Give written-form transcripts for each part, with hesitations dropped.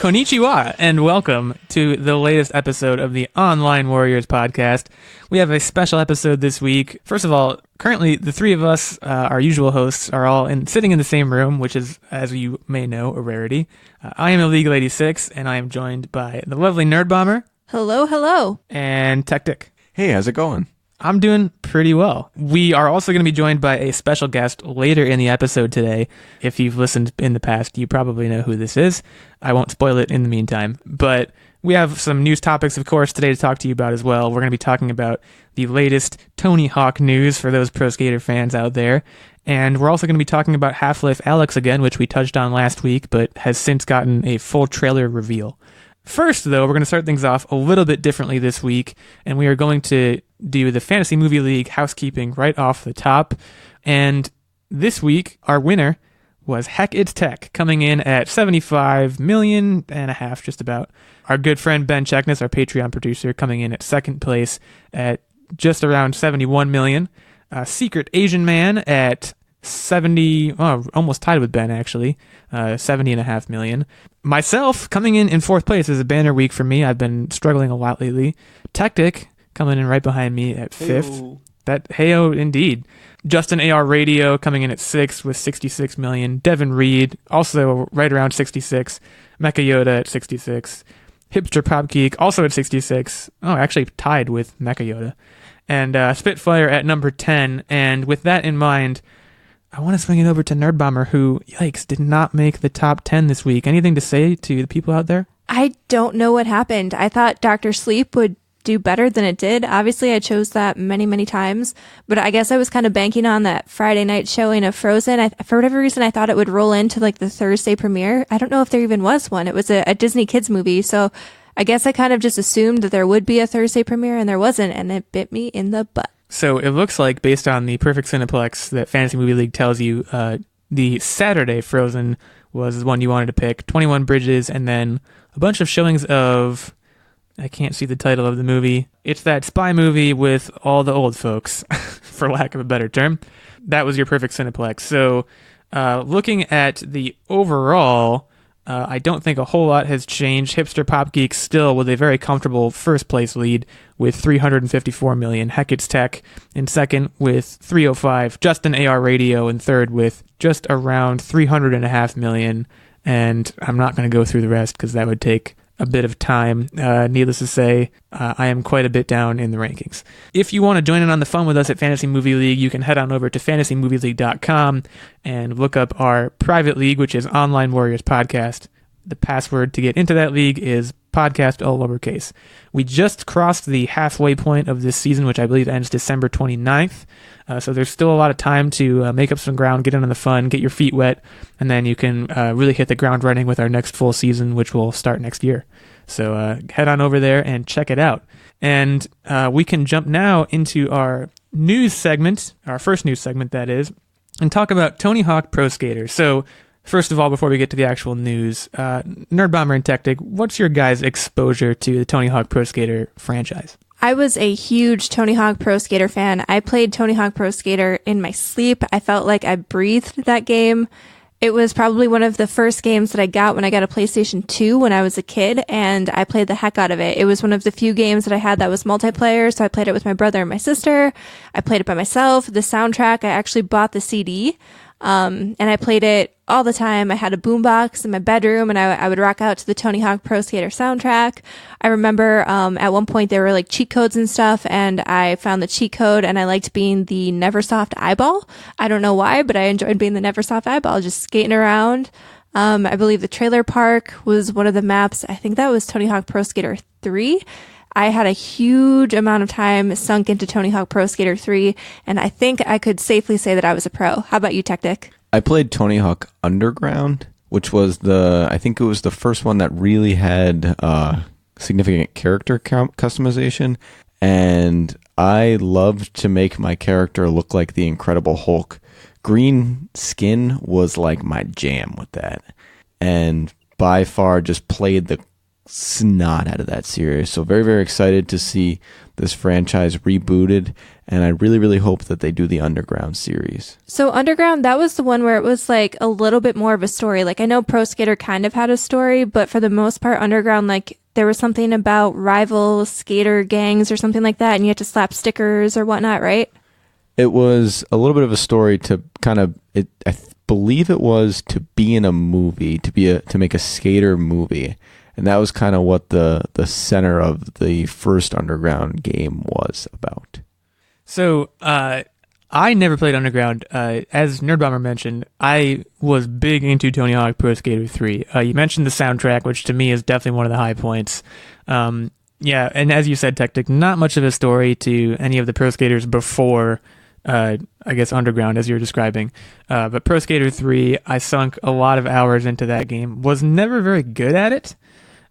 Konnichiwa, and welcome to the latest episode of the Online Warriors podcast. We have a special episode this week. First of all, currently the three of us, our usual hosts, are all sitting in the same room, which is, as you may know, a rarity. I am Illeagle 86, and I am joined by the lovely Nerdbomber. Hello, hello. And Techtic. Hey, how's it going? I'm doing pretty well. We are also going to be joined by a special guest later in the episode today. If you've listened in the past, you probably know who this is. I won't spoil it in the meantime. But we have some news topics, of course, today to talk to you about as well. We're going to be talking about the latest Tony Hawk news for those Pro Skater fans out there. And we're also going to be talking about Half-Life Alyx again, which we touched on last week, but has since gotten a full trailer reveal. First, though, we're going to start things off a little bit differently this week, and we are going to do the Fantasy Movie League housekeeping right off the top. And this week, our winner was Heck It's Tech, coming in at 75 million and a half, just about. Our good friend Ben Checkness, our Patreon producer, coming in at second place at just around 71 million. Secret Asian Man at 70, almost tied with Ben, actually, 70.5 million. Myself coming in fourth place is a banner week for me. I've been struggling a lot lately. Techtic coming in right behind me at fifth. Hey-o. That hey-o indeed. Justin AR Radio coming in at sixth with 66 million. Devin Reed also right around 66. Mecha Yoda at 66. Hipster Pop Geek also at 66. Oh, actually tied with Mecha Yoda. And Spitfire at number 10. And with that in mind, I want to swing it over to Nerdbomber, who, yikes, did not make the top 10 this week. Anything to say to the people out there? I don't know what happened. I thought Dr. Sleep would do better than it did. Obviously, I chose that many, many times, but I guess I was kind of banking on that Friday night showing of Frozen. For whatever reason, I thought it would roll into like the Thursday premiere. I don't know if there even was one. It was a Disney Kids movie, so I guess I kind of just assumed that there would be a Thursday premiere, and there wasn't, and it bit me in the butt. So it looks like, based on the perfect cineplex that Fantasy Movie League tells you, the Saturday Frozen was the one you wanted to pick. 21 Bridges, and then a bunch of showings of, I can't see the title of the movie. It's that spy movie with all the old folks, for lack of a better term. That was your perfect cineplex. So looking at the overall, I don't think a whole lot has changed. Hipster Pop Geek still with a very comfortable first place lead with 354 million. Heck It's Tech in second with 305. Justin AR Radio in third with just around 300.5 million. And I'm not going to go through the rest because that would take a bit of time. Needless to say, I am quite a bit down in the rankings. If you want to join in on the fun with us at Fantasy Movie League, you can head on over to fantasymovieleague.com and look up our private league, which is Online Warriors Podcast. The password to get into that league is podcast, all lowercase. We just crossed the halfway point of this season, which I believe ends December 29th. So there's still a lot of time to make up some ground, get in on the fun, get your feet wet, and then you can really hit the ground running with our next full season, which will start next year. So head on over there and check it out. And we can jump now into our news segment, our first news segment, that is, and talk about Tony Hawk Pro Skater. So first of all, before we get to the actual news, Nerdbomber and Techtic, what's your guys' exposure to the Tony Hawk Pro Skater franchise? I was a huge Tony Hawk Pro Skater fan. I played Tony Hawk Pro Skater in my sleep. I felt like I breathed that game. It was probably one of the first games that I got when I got a PlayStation 2 when I was a kid, and I played the heck out of it. It was one of the few games that I had that was multiplayer, so I played it with my brother and my sister. I played it by myself. The soundtrack, I actually bought the CD. And I played it all the time. I had a boombox in my bedroom, and I would rock out to the Tony Hawk Pro Skater soundtrack. I remember at one point there were like cheat codes and stuff, and I found the cheat code, and I liked being the Neversoft Eyeball. I don't know why, but I enjoyed being the Neversoft Eyeball, just skating around. I believe the trailer park was one of the maps. I think that was Tony Hawk Pro Skater 3. I had a huge amount of time sunk into Tony Hawk Pro Skater 3, and I think I could safely say that I was a pro. How about you, Techtic? I played Tony Hawk Underground, which was I think it was the first one that really had significant character customization, and I loved to make my character look like the Incredible Hulk. Green skin was like my jam with that, and by far just played the snot out of that series. So very, very excited to see this franchise rebooted, and I really, really hope that they do the Underground series. So Underground, that was the one where it was like a little bit more of a story. Like I know Pro Skater kind of had a story, but for the most part, Underground, like there was something about rival skater gangs or something like that, and you had to slap stickers or whatnot, right? It was a little bit of a story to kind of, believe it was to be in a movie, to make a skater movie. And that was kind of what the center of the first Underground game was about. So, I never played Underground. As Nerdbomber mentioned, I was big into Tony Hawk Pro Skater 3. You mentioned the soundtrack, which to me is definitely one of the high points. Yeah, and as you said, Techtic, not much of a story to any of the Pro Skaters before, I guess, Underground, as you're describing. But Pro Skater 3, I sunk a lot of hours into that game. Was never very good at it.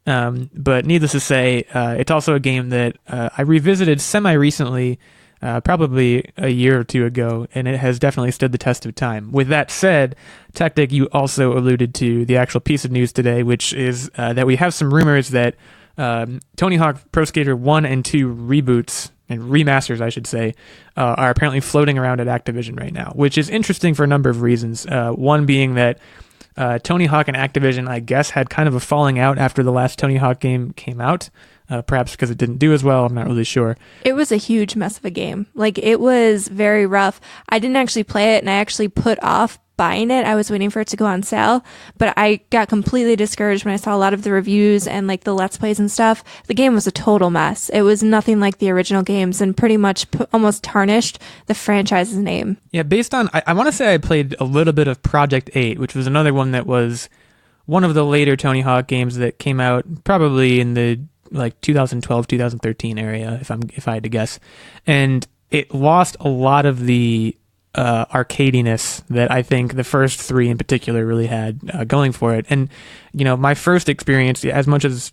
But needless to say, it's also a game that I revisited semi-recently, probably a year or two ago, and it has definitely stood the test of time. With that said, Techtic, you also alluded to the actual piece of news today, which is that we have some rumors that Tony Hawk Pro Skater 1 and 2 reboots, and remasters, I should say, are apparently floating around at Activision right now, which is interesting for a number of reasons. One being that Tony Hawk and Activision, I guess, had kind of a falling out after the last Tony Hawk game came out, perhaps because it didn't do as well. I'm not really sure. It was a huge mess of a game. Like, it was very rough. I didn't actually play it, and I actually put off buying it. I was waiting for it to go on sale, but I got completely discouraged when I saw a lot of the reviews and like the Let's Plays and stuff. The game was a total mess. It was nothing like the original games and pretty much almost tarnished the franchise's name. Yeah, based on, I want to say I played a little bit of Project 8, which was another one that was one of the later Tony Hawk games that came out probably in the like 2012, 2013 area, if I had to guess. And it lost a lot of the arcadiness that I think the first three in particular really had going for it. And, you know, my first experience, as much as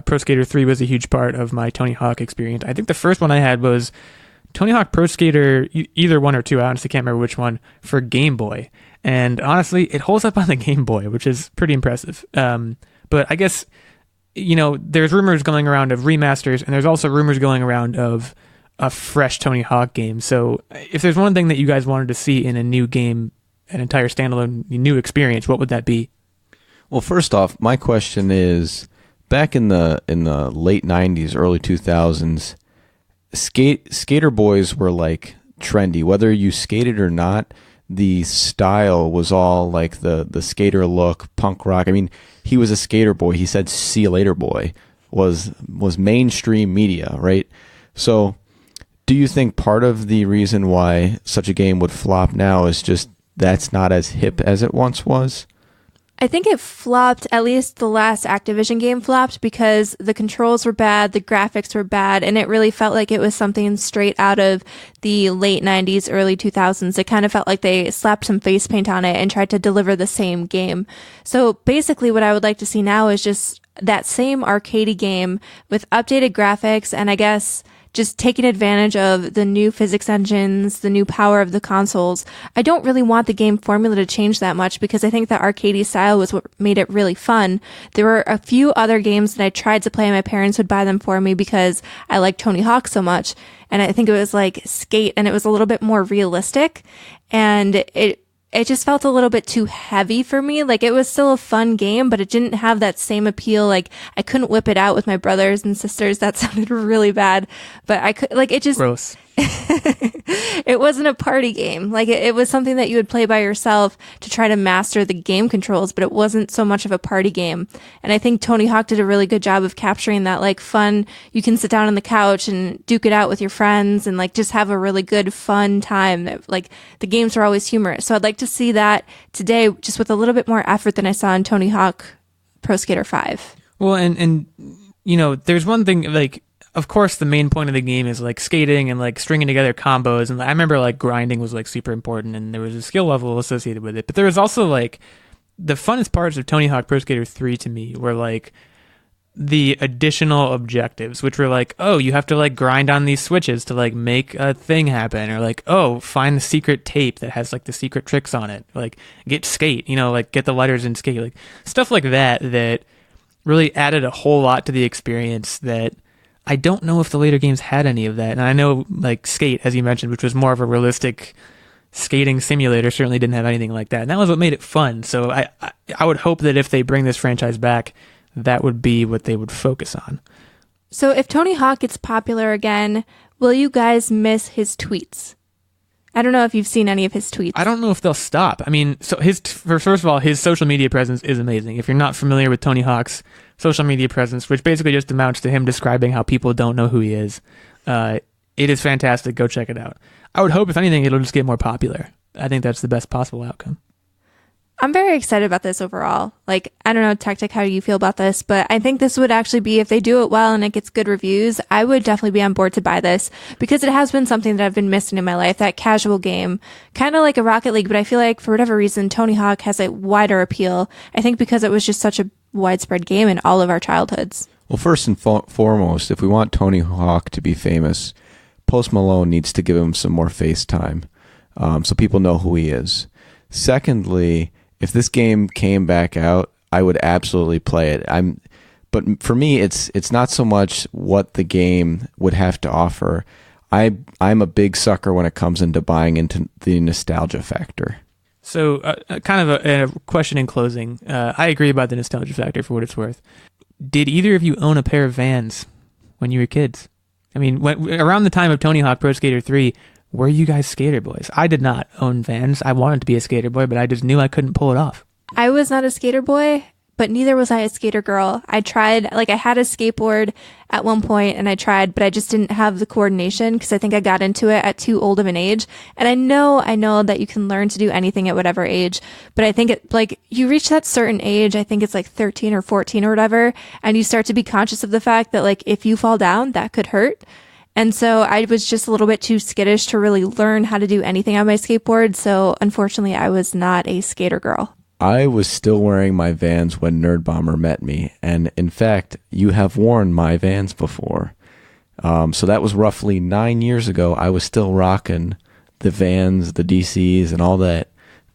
Pro Skater 3 was a huge part of my Tony Hawk experience, I think the first one I had was Tony Hawk Pro Skater, either 1 or 2, I honestly can't remember which one, for Game Boy. And honestly, it holds up on the Game Boy, which is pretty impressive. But I guess, you know, there's rumors going around of remasters, and there's also rumors going around of a fresh Tony Hawk game. So if there's one thing that you guys wanted to see in a new game, an entire standalone new experience, what would that be? Well, first off, my question is, back in the late 90s, early 2000s, skater boys were like trendy. Whether you skated or not, the style was all like the skater look, punk rock. I mean, he was a skater boy. He said "see you later, boy" was mainstream media, right? So do you think part of the reason why such a game would flop now is just that's not as hip as it once was? I think it flopped, at least the last Activision game flopped, because the controls were bad, the graphics were bad, and it really felt like it was something straight out of the late 90s, early 2000s. It kind of felt like they slapped some face paint on it and tried to deliver the same game. So basically what I would like to see now is just that same arcadey game with updated graphics and I guess just taking advantage of the new physics engines, the new power of the consoles. I don't really want the game formula to change that much because I think the arcadey style was what made it really fun. There were a few other games that I tried to play and my parents would buy them for me because I like Tony Hawk so much. And I think it was like Skate and it was a little bit more realistic and it just felt a little bit too heavy for me. Like it was still a fun game, but it didn't have that same appeal. Like I couldn't whip it out with my brothers and sisters. That sounded really bad, but I could, like, it just, gross. It wasn't a party game. Like it was something that you would play by yourself to try to master the game controls, but it wasn't so much of a party game. And I think Tony Hawk did a really good job of capturing that like fun. You can sit down on the couch and duke it out with your friends and like just have a really good fun time. Like the games were always humorous. So I'd like to see that today just with a little bit more effort than I saw in Tony Hawk Pro Skater 5. Well, and you know, there's one thing, like, of course, the main point of the game is like skating and like stringing together combos. And I remember like grinding was like super important and there was a skill level associated with it. But there was also like the funnest parts of Tony Hawk Pro Skater 3 to me were like the additional objectives, which were like, oh, you have to like grind on these switches to like make a thing happen, or like, oh, find the secret tape that has like the secret tricks on it, like get skate, you know, like get the letters in skate, like stuff like that really added a whole lot to the experience that I don't know if the later games had any of that. And I know, like, Skate, as you mentioned, which was more of a realistic skating simulator, certainly didn't have anything like that. And that was what made it fun. So I would hope that if they bring this franchise back, that would be what they would focus on. So if Tony Hawk gets popular again, will you guys miss his tweets? I don't know if you've seen any of his tweets. I don't know if they'll stop. I mean, so first of all, his social media presence is amazing. If you're not familiar with Tony Hawk's social media presence, which basically just amounts to him describing how people don't know who he is, it is fantastic. Go check it out. I would hope, if anything, it'll just get more popular. I think that's the best possible outcome. I'm very excited about this overall. Like, I don't know, Techtic, how do you feel about this? But I think this would actually be, if they do it well and it gets good reviews, I would definitely be on board to buy this, because it has been something that I've been missing in my life, that casual game, kind of like a Rocket League. But I feel like for whatever reason, Tony Hawk has a wider appeal. I think because it was just such a widespread game in all of our childhoods. Well, first and foremost, if we want Tony Hawk to be famous, Post Malone needs to give him some more face time, so people know who he is. Secondly, if this game came back out, I would absolutely play it. But for me, it's not so much what the game would have to offer. I'm a big sucker when it comes into buying into the nostalgia factor. So, kind of a question in closing. I agree about the nostalgia factor for what it's worth. Did either of you own a pair of Vans when you were kids? I mean, around the time of Tony Hawk Pro Skater 3, were you guys skater boys? I did not own Vans. I wanted to be a skater boy, but I just knew I couldn't pull it off. I was not a skater boy, but neither was I a skater girl. I tried, like, I had a skateboard at one point and I tried, but I just didn't have the coordination because I think I got into it at too old of an age. And I know that you can learn to do anything at whatever age, but I think it, like, you reach that certain age, I think it's like 13 or 14 or whatever, and you start to be conscious of the fact that, like, if you fall down, that could hurt. And so I was just a little bit too skittish to really learn how to do anything on my skateboard. So unfortunately, I was not a skater girl. I was still wearing my Vans when Nerdbomber met me. And in fact, you have worn my Vans before. So that was roughly 9 years ago. I was still rocking the Vans, the DCs, and all that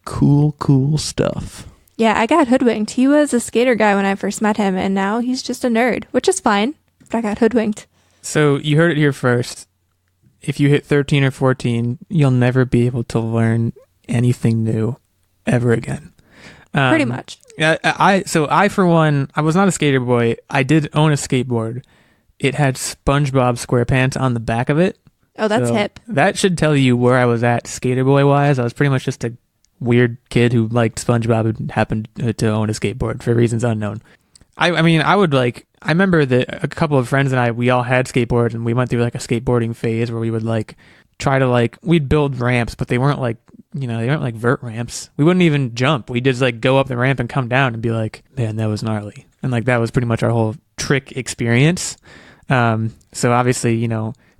cool stuff. Yeah, I got hoodwinked. He was a skater guy when I first met him, and now he's just a nerd, which is fine. But I got hoodwinked. So you heard it here first. If you hit 13 or 14, you'll never be able to learn anything new ever again. Pretty much. I for one, I was not a skater boy. I did own a skateboard. It had SpongeBob SquarePants on the back of it. Oh, that's hip. That should tell you where I was at skater boy wise. I was pretty much just a weird kid who liked SpongeBob and happened to own a skateboard for reasons unknown. I mean, I remember that a couple of friends and I, we all had skateboards, and we went through like a skateboarding phase where we would like try to like, we'd build ramps, but they weren't like, they weren't like vert ramps. We wouldn't even jump. We'd just like go up the ramp and come down and be like, man, that was gnarly. And like, that was pretty much our whole trick experience. So obviously,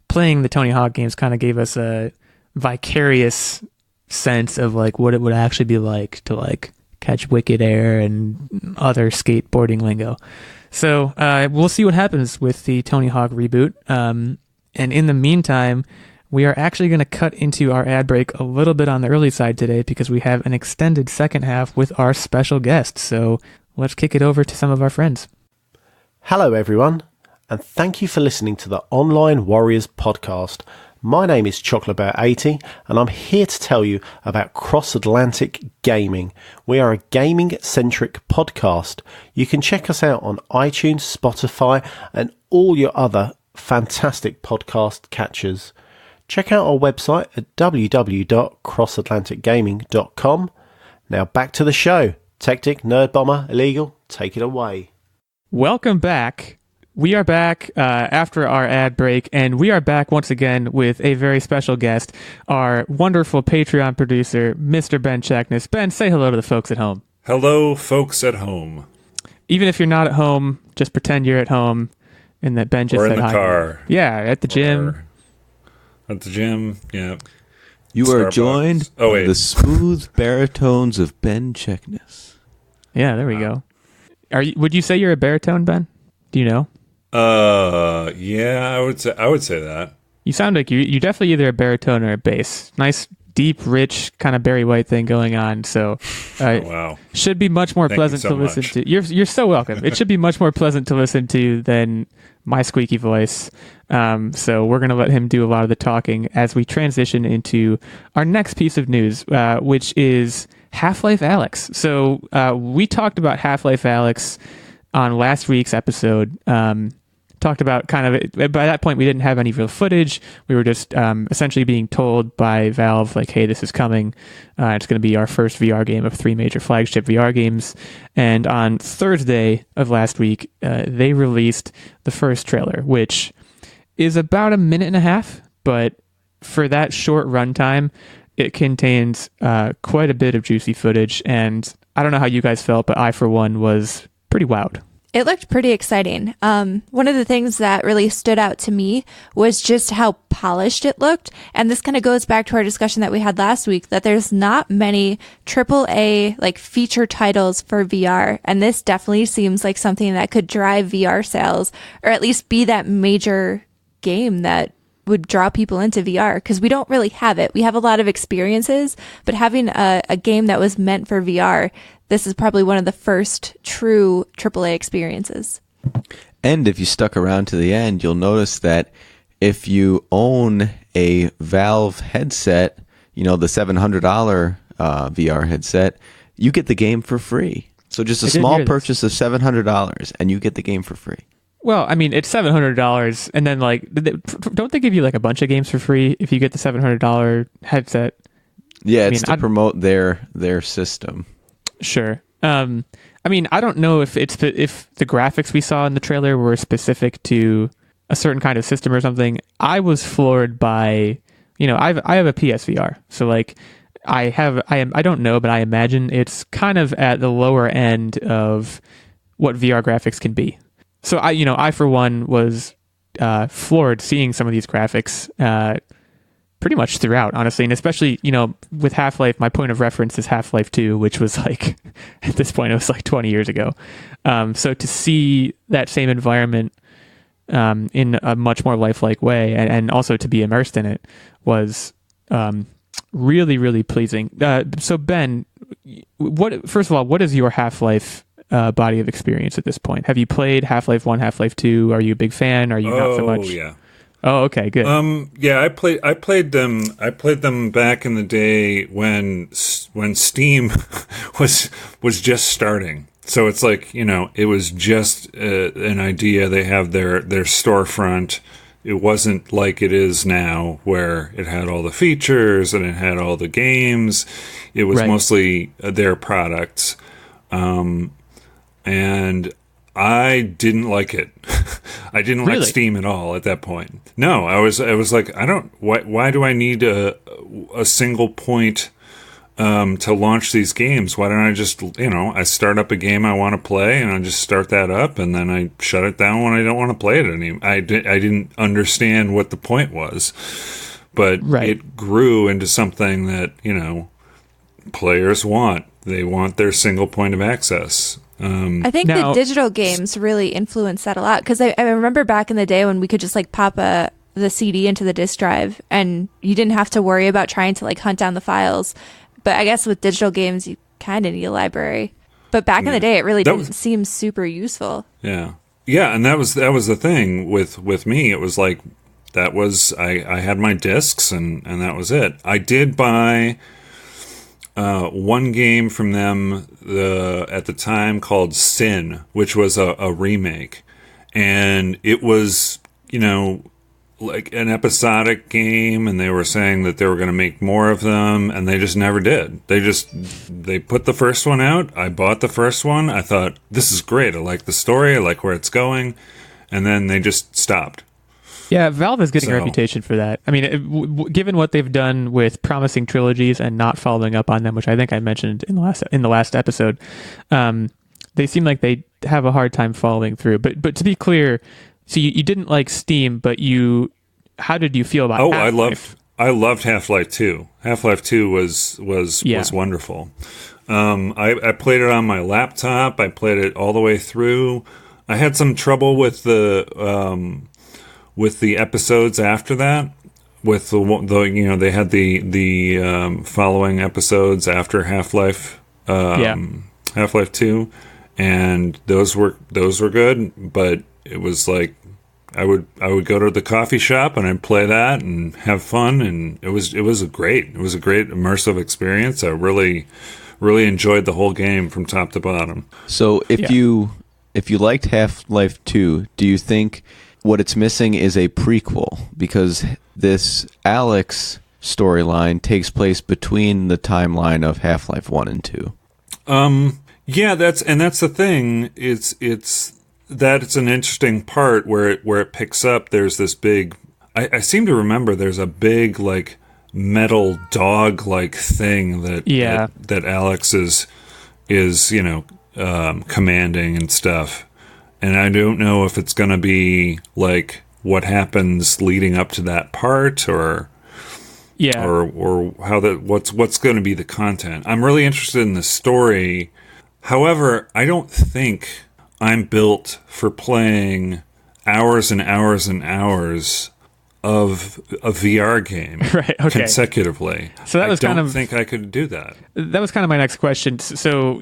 playing the Tony Hawk games kind of gave us a vicarious sense of like what it would actually be like to like catch wicked air and other skateboarding lingo. So we'll see what happens with the Tony Hawk reboot. And in the meantime, we are actually going to cut into our ad break a little bit on the early side today because we have an extended second half with our special guest. So let's kick it over to some of our friends. Hello, everyone, and thank you for listening to the Online Warriors podcast. My name is ChocolateBear80, and I'm here to tell you about Cross Atlantic Gaming. We are a gaming-centric podcast. You can check us out on iTunes, Spotify, and all your other fantastic podcast catchers. Check out our website at www.crossatlanticgaming.com. Now back to the show. Techtic, Nerdbomber, Illeagle, take it away. Welcome back. We are back after our ad break, and we are back once again with a very special guest, our wonderful Patreon producer, Mr. Ben Checkness. Ben, say hello to the folks at home. Hello, folks at home. Even if you're not at home, just pretend you're at home, and that Ben just or said in the hi. car. Yeah, at the gym. Or at the gym, yeah. You Starbucks. are joined by the smooth baritones of Ben Checkness. Yeah, there we go. Would you say you're a baritone, Ben? Do you know? Yeah, I would say that. You sound like you definitely either a baritone or a bass. Nice deep, rich kind of Barry White thing going on. So, Wow. should be much more Thank pleasant you so to listen much. to. You're so welcome. It should be much more pleasant to listen to than my squeaky voice. So we're gonna let him do a lot of the talking as we transition into our next piece of news, which is Half-Life Alyx. So we talked about Half-Life Alyx on last week's episode. Talked about kind of, by that point we didn't have any real footage. We were just essentially being told by Valve, like, hey, this is coming. It's going to be our first VR game of 3 major flagship VR games. And on Thursday of last week, they released the first trailer, which is about a minute and a half, but for that short runtime, it contains quite a bit of juicy footage. And I don't know how you guys felt, but I, for one, was pretty wowed. It looked pretty exciting. One of the things that really stood out to me was just how polished it looked. And this kind of goes back to our discussion that we had last week, that there's not many AAA like feature titles for VR. And this definitely seems like something that could drive VR sales, or at least be that major game that would draw people into VR, because we don't really have it. We have a lot of experiences, but having a game that was meant for VR, this is probably one of the first true AAA experiences. And if you stuck around to the end, you'll notice that if you own a Valve headset, the $700 VR headset, you get the game for free. So just a small purchase of $700 and you get the game for free. Well, I mean, it's $700, and then don't they give you like a bunch of games for free if you get the $700 headset? Yeah, it's to promote their system. Sure. I mean, I don't know if if the graphics we saw in the trailer were specific to a certain kind of system or something. I was floored by, I have a PSVR, so like I don't know, but I imagine it's kind of at the lower end of what VR graphics can be. So I for one was floored seeing some of these graphics pretty much throughout, honestly, and especially with Half-Life, my point of reference is Half-Life 2, which was like at this point it was like 20 years ago. So to see that same environment in a much more lifelike way, and also to be immersed in it, was really, really pleasing. So Ben, first of all, what is your Half-Life body of experience at this point? Have you played Half-Life 1, Half-Life 2? Are you a big fan? Are you not so much? Oh, yeah. Oh, okay, good. Yeah, I played them. I played them back in the day when Steam was just starting. So it's like, it was just an idea. They have their storefront. It wasn't like it is now, where it had all the features and it had all the games. It was mostly their products. And I didn't like it. I didn't like Steam at all at that point. No, I was like, why do I need a single point to launch these games? Why don't I just, I start up a game I want to play and I just start that up and then I shut it down when I don't want to play it anymore. I didn't understand what the point was, but it grew into something that, players want. They want their single point of access. I think the digital games really influenced that a lot, because I remember back in the day when we could just like pop the CD into the disk drive and you didn't have to worry about trying to like hunt down the files. But I guess with digital games, you kind of need a library. But back in the day, it really didn't seem super useful. Yeah. Yeah, and that was the thing with me. It was like, I had my discs and that was it. I did buy one game from them at the time called Sin, which was a remake, and it was like an episodic game, and they were saying that they were going to make more of them, and they just never did. They put the first one out. I bought the first one. I thought, this is great. I like the story. I like where it's going, and then they just stopped. Yeah, Valve is getting a reputation for that. I mean, given what they've done with promising trilogies and not following up on them, which I think I mentioned in the last episode, they seem like they have a hard time following through. But to be clear, so you didn't like Steam, but how did you feel about Half-Life? I loved Half-Life 2. Half-Life 2 was wonderful. I played it on my laptop. I played it all the way through. I had some trouble with the episodes after that, with the they had the following episodes after Half-Life, Half-Life 2, and those were good, but it was like I would go to the coffee shop and I'd play that and have fun, and it was a great immersive experience. I really enjoyed the whole game from top to bottom. So if you liked Half-Life 2, do you think what it's missing is a prequel? Because this Alyx storyline takes place between the timeline of Half-Life 1 and 2. Yeah, that's the thing. It's an interesting part where it picks up. There's this big. I seem to remember there's a big like metal dog like thing that Alyx is commanding and stuff. And I don't know if it's going to be like what happens leading up to that part, or how what's going to be the content. I'm really interested in the story. However, I don't think I'm built for playing hours and hours and hours of a VR game consecutively. So I don't think I could do that. That was kind of my next question. So,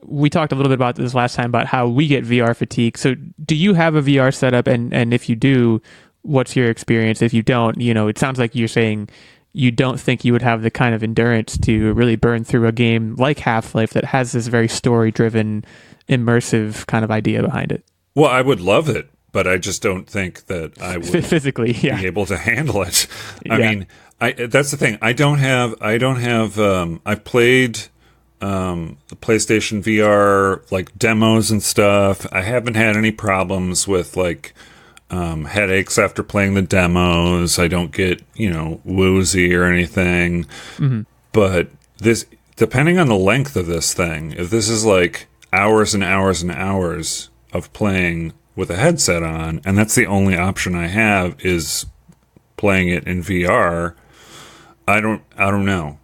we talked a little bit about this last time about how we get VR fatigue. So do you have a VR setup? And if you do, what's your experience? If you don't, it sounds like you're saying you don't think you would have the kind of endurance to really burn through a game like Half-Life that has this very story-driven, immersive kind of idea behind it. Well, I would love it, but I just don't think that I would physically be able to handle it. I mean, that's the thing. I've played the PlayStation VR like demos and stuff. I haven't had any problems with like headaches after playing the demos. I don't get, woozy or anything. Mm-hmm. But this, depending on the length of this thing, if this is like hours and hours and hours of playing with a headset on, and that's the only option I have is playing it in VR, I don't know.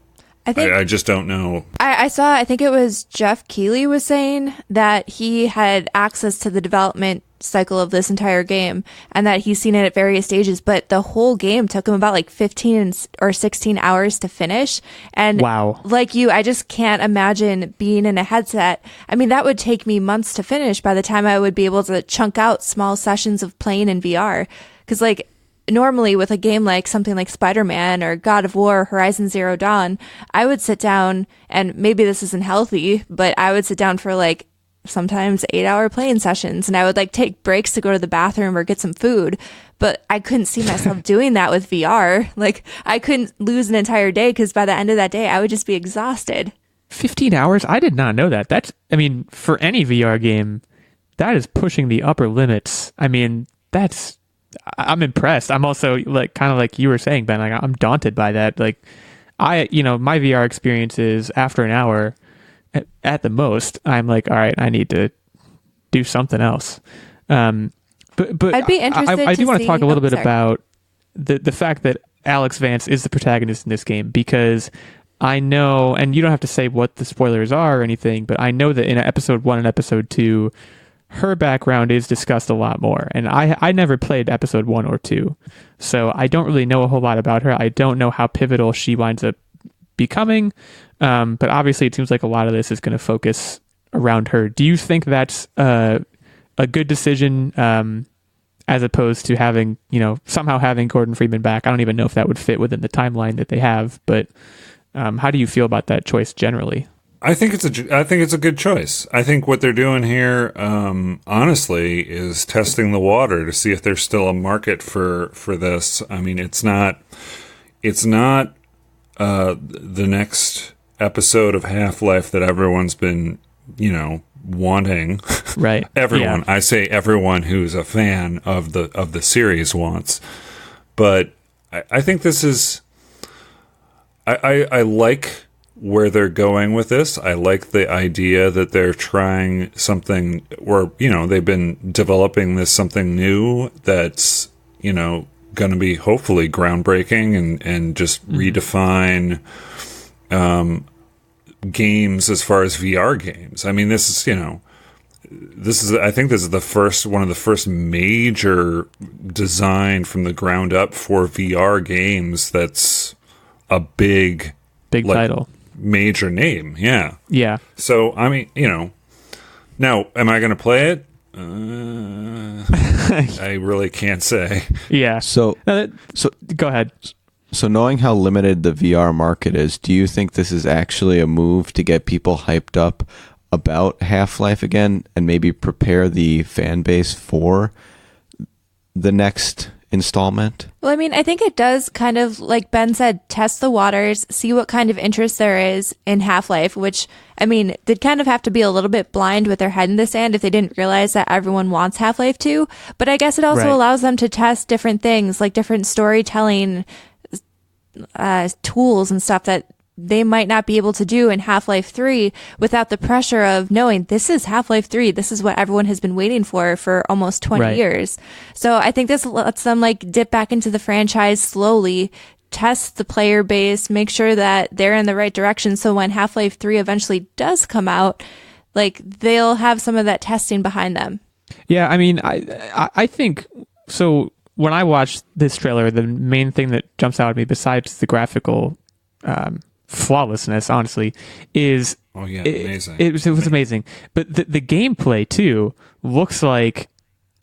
I just don't know. I think it was Jeff Keighley was saying that he had access to the development cycle of this entire game and that he's seen it at various stages, but the whole game took him about like 15 or 16 hours to finish. And wow. Like you, I just can't imagine being in a headset. I mean, that would take me months to finish by the time I would be able to chunk out small sessions of playing in VR. Because like normally with a game like something like Spider-Man or God of War, Horizon Zero Dawn, I would sit down, and maybe this isn't healthy, but I would sit down for like sometimes 8-hour playing sessions, and I would like take breaks to go to the bathroom or get some food. But I couldn't see myself doing that with VR. Like I couldn't lose an entire day because by the end of that day, I would just be exhausted. 15 hours? I did not know that. For any VR game, that is pushing the upper limits. I mean, I'm impressed. I'm also like kind of like you were saying, Ben, like I'm daunted by that. Like my VR experience is after an hour at the most, I'm like, all right, I need to do something else. But I'd be interested. I do want to talk a little bit about the fact that Alyx Vance is the protagonist in this game, because I know, and you don't have to say what the spoilers are or anything, but I know that in episode 1 and episode 2, her background is discussed a lot more. And I never played episode 1 or 2, so I don't really know a whole lot about her. I don't know how pivotal she winds up becoming, but obviously it seems like a lot of this is going to focus around her. Do you think that's a good decision, as opposed to having, somehow having Gordon Freeman back? I don't even know if that would fit within the timeline that they have, but how do you feel about that choice generally? I think it's a good choice. I think what they're doing here, honestly, is testing the water to see if there's still a market for this. I mean, it's not the next episode of Half-Life that everyone's been, wanting. Right. Everyone. Yeah. I say everyone who's a fan of the series wants. But I think this is. I like where they're going with this. I like the idea that they're trying something, or they've been developing this something new that's going to be hopefully groundbreaking and just redefine games as far as VR games. I mean, this is I think this is one of the first major design from the ground up for VR games that's a big title, major name. Yeah. Yeah. So, I mean, now, am I going to play it? I really can't say. Yeah. So go ahead. So knowing how limited the VR market is, do you think this is actually a move to get people hyped up about Half-Life again and maybe prepare the fan base for the next installment? Well, I mean, I think it does kind of, like Ben said, test the waters, see what kind of interest there is in Half-Life, which, I mean, they'd kind of have to be a little bit blind with their head in the sand if they didn't realize that everyone wants Half-Life 2. But I guess it also allows them to test different things, like different storytelling tools and stuff that they might not be able to do in Half-Life 3 without the pressure of knowing this is Half-Life 3. This is what everyone has been waiting for almost 20 years. So I think this lets them like dip back into the franchise slowly, test the player base, make sure that they're in the right direction. So when Half-Life 3 eventually does come out, like they'll have some of that testing behind them. Yeah. I mean, I think so. When I watched this trailer, the main thing that jumps out at me, besides the graphical flawlessness, honestly, is amazing. It was amazing. But the gameplay too looks like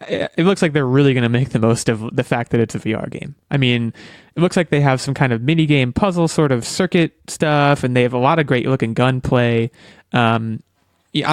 they're really going to make the most of the fact that it's a VR game. I mean, it looks like they have some kind of mini game puzzle sort of circuit stuff, and they have a lot of great looking gunplay. I'm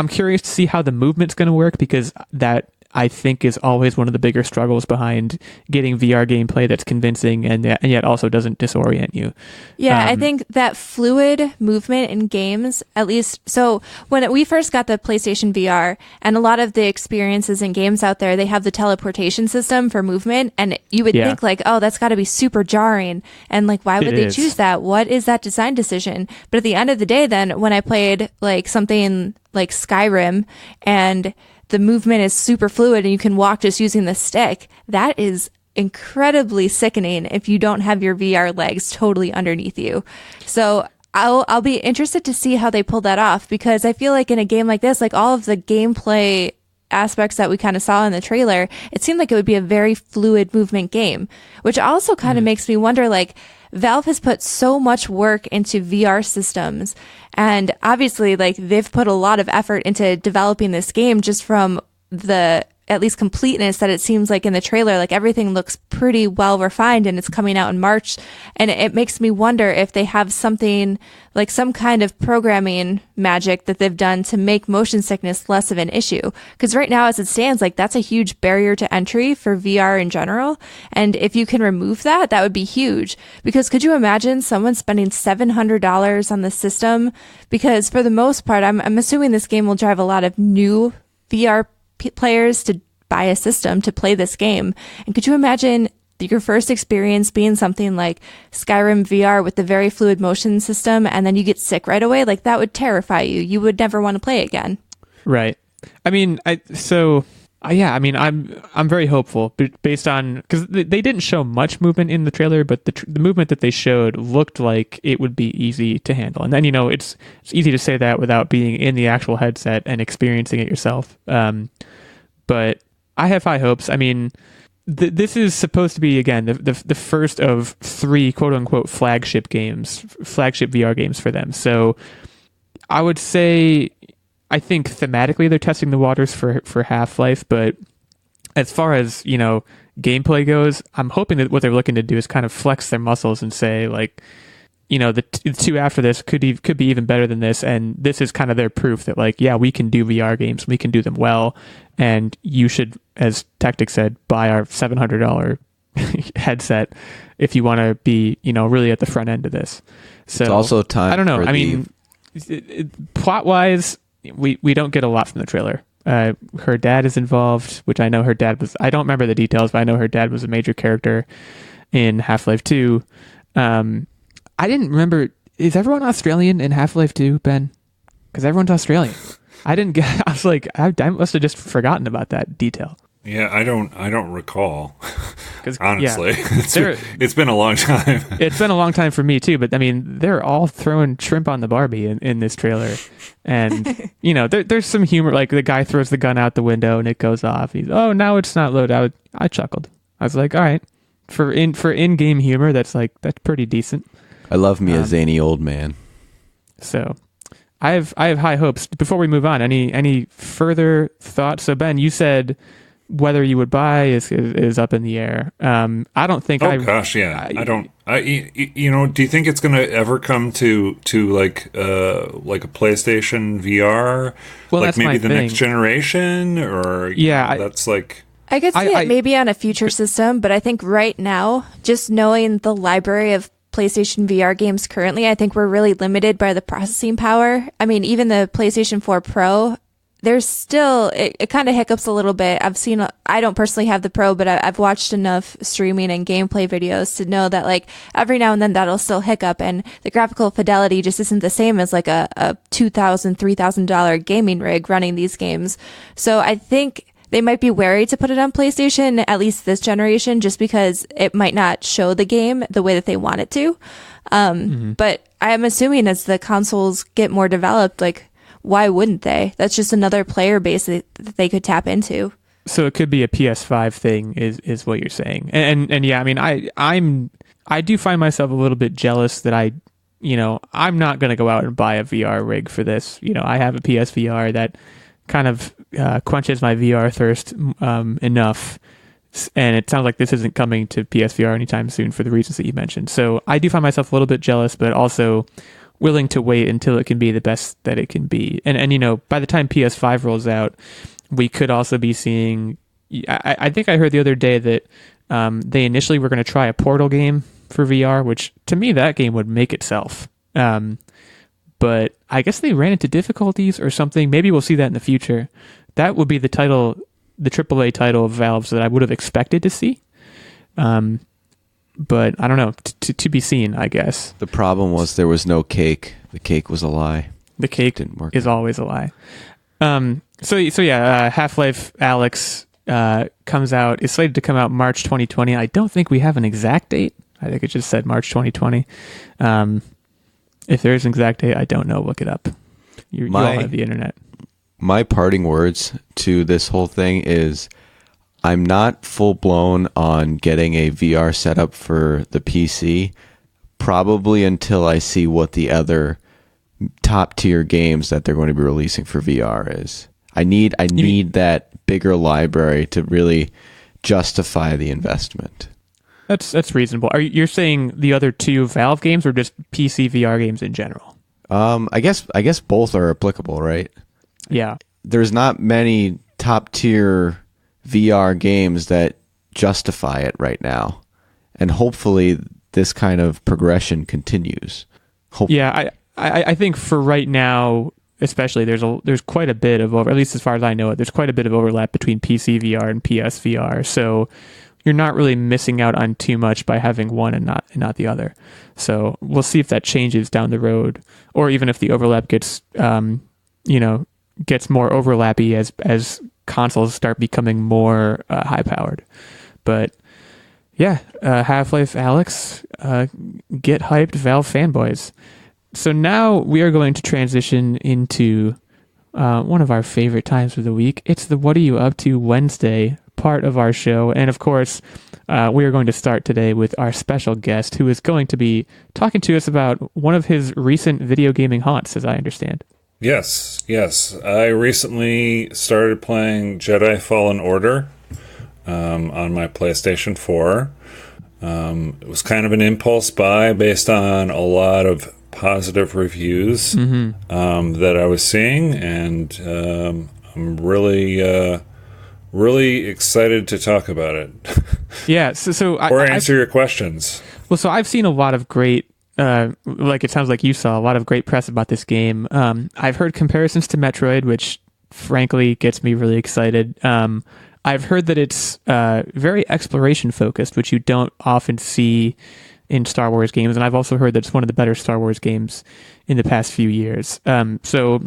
curious to see how the movement's going to work, because that, I think, is always one of the bigger struggles behind getting VR gameplay that's convincing and yet also doesn't disorient you. Yeah, I think that fluid movement in games, at least, so when we first got the PlayStation VR, and a lot of the experiences in games out there, they have the teleportation system for movement, and you would think like, oh, that's got to be super jarring, and like, why would they choose that? What is that design decision? But at the end of the day, then, when I played like something like Skyrim, and the movement is super fluid and you can walk just using the stick, that is incredibly sickening if you don't have your VR legs totally underneath you. So I'll be interested to see how they pull that off, because I feel like in a game like this, like all of the gameplay aspects that we kind of saw in the trailer, it seemed like it would be a very fluid movement game, which also kind of makes me wonder, like, Valve has put so much work into VR systems, and obviously, like, they've put a lot of effort into developing this game just from the, at least, completeness that it seems like in the trailer. Like, everything looks pretty well refined, and it's coming out in March, and it makes me wonder if they have something, like some kind of programming magic that they've done to make motion sickness less of an issue. Because right now, as it stands, like, that's a huge barrier to entry for VR in general, and if you can remove that, that would be huge. Because could you imagine someone spending $700 on the system? Because for the most part, I'm assuming this game will drive a lot of new VR players to buy a system to play this game. And could you imagine your first experience being something like Skyrim VR with the very fluid motion system, and then you get sick right away? Like, that would terrify you. You would never want to play again. Right. I mean, I'm very hopeful based on, because they didn't show much movement in the trailer, but the movement that they showed looked like it would be easy to handle. And then, it's easy to say that without being in the actual headset and experiencing it yourself. But I have high hopes. I mean, this is supposed to be, again, the first of 3 quote unquote flagship VR games for them. So I would say, I think thematically they're testing the waters for Half-Life, but as far as, gameplay goes, I'm hoping that what they're looking to do is kind of flex their muscles and say, like, the 2 after this could be even better than this, and this is kind of their proof that, like, yeah, we can do VR games, we can do them well, and you should, as Techtic said, buy our $700 headset if you want to be, really at the front end of this. So it's also time. I don't know. I mean, plot wise, we don't get a lot from the trailer. Her dad is involved, which I know her dad was. I don't remember the details, but I know her dad was a major character in Half-Life 2. I didn't remember. Is everyone Australian in Half-Life 2, Ben? Because everyone's Australian. I was like, I must have just forgotten about that detail. Yeah, I don't recall. honestly. It's been a long time. It's been a long time for me too, but I mean, they're all throwing shrimp on the Barbie in this trailer. And, there's some humor, like the guy throws the gun out the window and it goes off. He's, oh, now it's not loaded. I chuckled. I was like, all right, for in-game humor, that's pretty decent. I love me a zany old man. So I have high hopes. Before we move on, any further thoughts? So Ben, you said whether you would buy is up in the air. I don't think. I don't. Do you think it's going to ever come to like a PlayStation VR? Well, like that's maybe my the thing. Next generation, or that's like. I could see it maybe on a future system, but I think right now, just knowing the library of PlayStation VR games currently, I think we're really limited by the processing power. I mean, even the PlayStation 4 Pro, there's still, it kind of hiccups a little bit. I don't personally have the Pro, but I've watched enough streaming and gameplay videos to know that like every now and then that'll still hiccup, and the graphical fidelity just isn't the same as like a $2,000, $3,000 gaming rig running these games. So I think they might be wary to put it on PlayStation, at least this generation, just because it might not show the game the way that they want it to. But I'm assuming as the consoles get more developed, like, why wouldn't they? That's just another player base that they could tap into. So it could be a PS5 thing, is what you're saying. And yeah, I mean, I do find myself a little bit jealous that I'm not going to go out and buy a VR rig for this. I have a PSVR that kind of quenches my VR thirst enough, and it sounds like this isn't coming to PSVR anytime soon for the reasons that you mentioned. So I do find myself a little bit jealous, but also willing to wait until it can be the best that it can be. And by the time PS5 rolls out, we could also be seeing. I think I heard the other day that they initially were going to try a Portal game for VR, which to me that game would make itself. But I guess they ran into difficulties or something. Maybe we'll see that in the future. That would be the AAA title of Valve's that I would have expected to see. But I don't know. To be seen, I guess. The problem was there was no cake. The cake was a lie. The cake didn't work. Is always a lie. So yeah, Half-Life Alyx comes out. Is slated to come out March 2020. I don't think we have an exact date. I think it just said March 2020. If there is an exact date, I don't know. Look it up. You all have the internet. My parting words to this whole thing is I'm not full blown on getting a VR setup for the PC, probably until I see what the other top tier games that they're going to be releasing for VR is. I need that bigger library to really justify the investment. That's reasonable. You're saying the other two Valve games or just PC VR games in general? I guess both are applicable, right? Yeah. There's not many top tier VR games that justify it right now. And hopefully this kind of progression continues. Yeah, I think for right now, especially there's quite a bit of at least as far as I know it, there's quite a bit of overlap between PC VR and PS VR. So you're not really missing out on too much by having one and not the other. So we'll see if that changes down the road, or even if the overlap gets gets more overlappy as consoles start becoming more high powered. But yeah, Half-Life Alyx, get hyped, Valve fanboys. So now we are going to transition into one of our favorite times of the week. It's the What Are You Up To Wednesday part of our show. And of course, we are going to start today with our special guest who is going to be talking to us about one of his recent video gaming haunts, as I understand. Yes. I recently started playing Jedi Fallen Order on my PlayStation 4. It was kind of an impulse buy based on a lot of positive reviews that I was seeing, and I'm really excited to talk about it. Yeah, so answer your questions. Well, so I've seen a lot of great, like it sounds like you saw a lot of great press about this game. I've heard comparisons to Metroid, which frankly gets me really excited. I've heard that it's very exploration focused, which you don't often see in Star Wars games, and I've also heard that it's one of the better Star Wars games in the past few years. So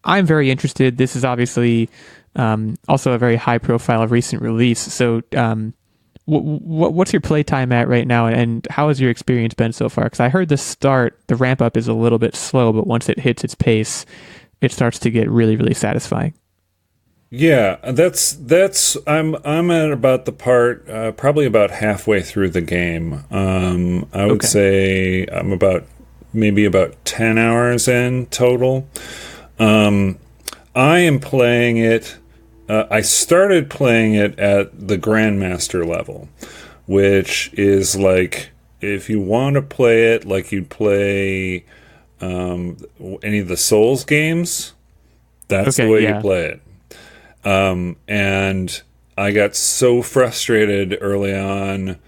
I'm very interested. This is obviously also a very high profile recent release. So what's your playtime at right now, and how has your experience been so far? Because I heard the ramp up is a little bit slow, but once it hits its pace, it starts to get really, really satisfying. Yeah, that's I'm at about the part probably about halfway through the game. I would say I'm maybe about 10 hours in total. I am playing it. I started playing it at the Grandmaster level, which is like if you want to play it like you'd play any of the Souls games, that's the way you play it. And I got so frustrated early on.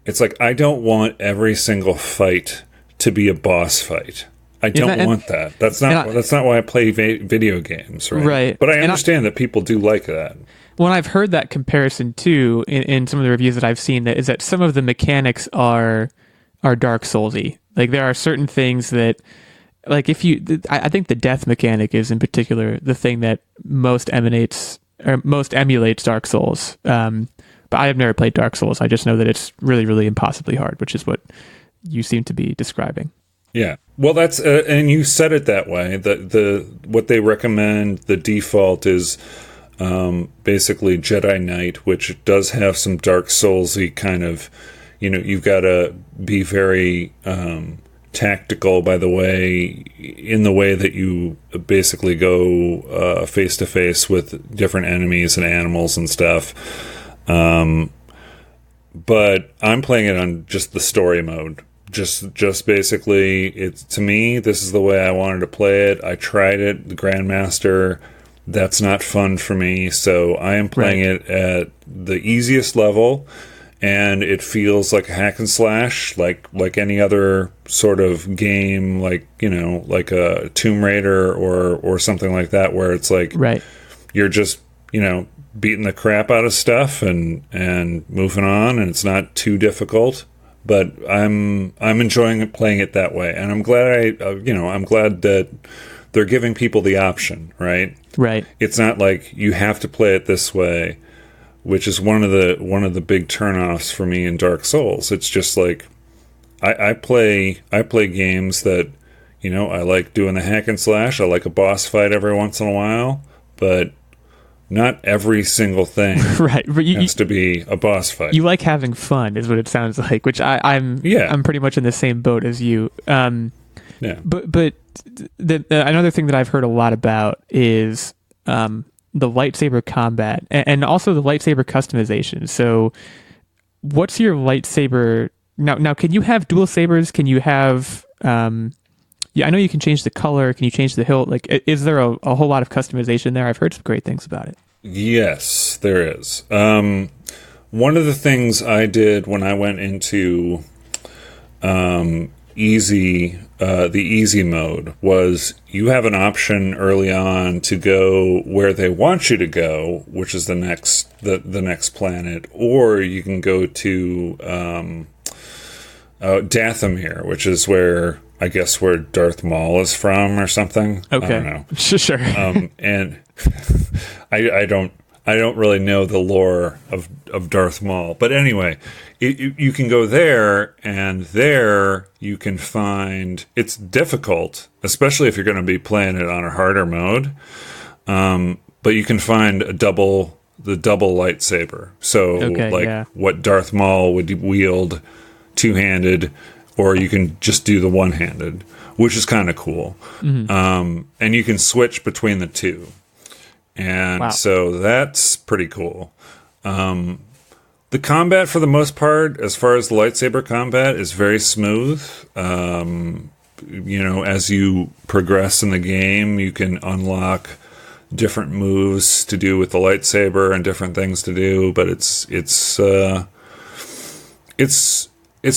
It's like, I don't want every single fight to be a boss fight. I don't want that. That's not why I play video games, right? Right. But I understand that people do like that. Well, I've heard that comparison too in some of the reviews that I've seen, that is that some of the mechanics are Dark Souls-y. Like there are certain things that, like I think the death mechanic is in particular the thing that most emulates Dark Souls. But I have never played Dark Souls. I just know that it's really, really impossibly hard, which is what you seem to be describing. Yeah. Well, that's and you said it that way. What they recommend, the default is basically Jedi Knight, which does have some Dark Souls-y kind of, you've got to be very tactical in the way that you basically go face to face with different enemies and animals and stuff. But I'm playing it on just the story mode. Just basically, to me, this is the way I wanted to play it. I tried it, the Grandmaster. That's not fun for me, so I am playing it at the easiest level, and it feels like a hack and slash, like any other sort of game, like a Tomb Raider or something like that, where it's like you're just beating the crap out of stuff and moving on, and it's not too difficult. But I'm enjoying playing it that way, and I'm glad I'm glad that they're giving people the option, right? Right. It's not like you have to play it this way, which is one of the big turnoffs for me in Dark Souls. It's just like I play games that I like doing the hack and slash. I like a boss fight every once in a while, but not every single thing has to be a boss fight. You like having fun, is what it sounds like. Which I'm pretty much in the same boat as you. Yeah. But another thing that I've heard a lot about is the lightsaber combat and also the lightsaber customization. So, what's your lightsaber now? Can you have dual sabers? Can you have? I know you can change the color. Can you change the hilt? Like, is there a whole lot of customization there? I've heard some great things about it. Yes, there is. One of the things I did when I went into the easy mode was you have an option early on to go where they want you to go, which is the next planet, or you can go to Dathomir, which is where Darth Maul is from or something. Okay. I don't know. Sure. And I don't really know the lore of Darth Maul, but anyway, you can go there, and there you can find it's difficult, especially if you're going to be playing it on a harder mode. But you can find the double lightsaber. So what Darth Maul would wield two-handed, or you can just do the one-handed, which is kind of cool. Mm-hmm. And you can switch between the two. And so that's pretty cool. The combat, for the most part, as far as the lightsaber combat, is very smooth. As you progress in the game, you can unlock different moves to do with the lightsaber and different things to do. But it's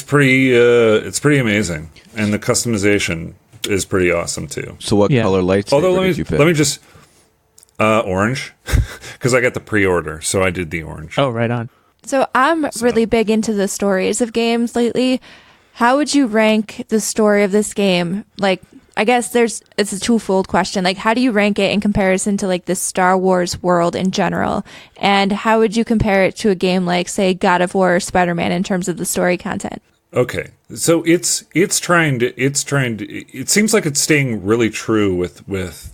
pretty amazing, and the customization is pretty awesome too. So, what color lightsaber did you pick? Let me just orange, because I got the pre-order, so I did the orange. Oh, right on. So I'm really big into the stories of games lately. How would you rank the story of this game? Like, I guess it's a twofold question. Like, how do you rank it in comparison to like the Star Wars world in general? And how would you compare it to a game like, say, God of War or Spider-Man in terms of the story content? Okay, so it's trying to it seems like it's staying really true with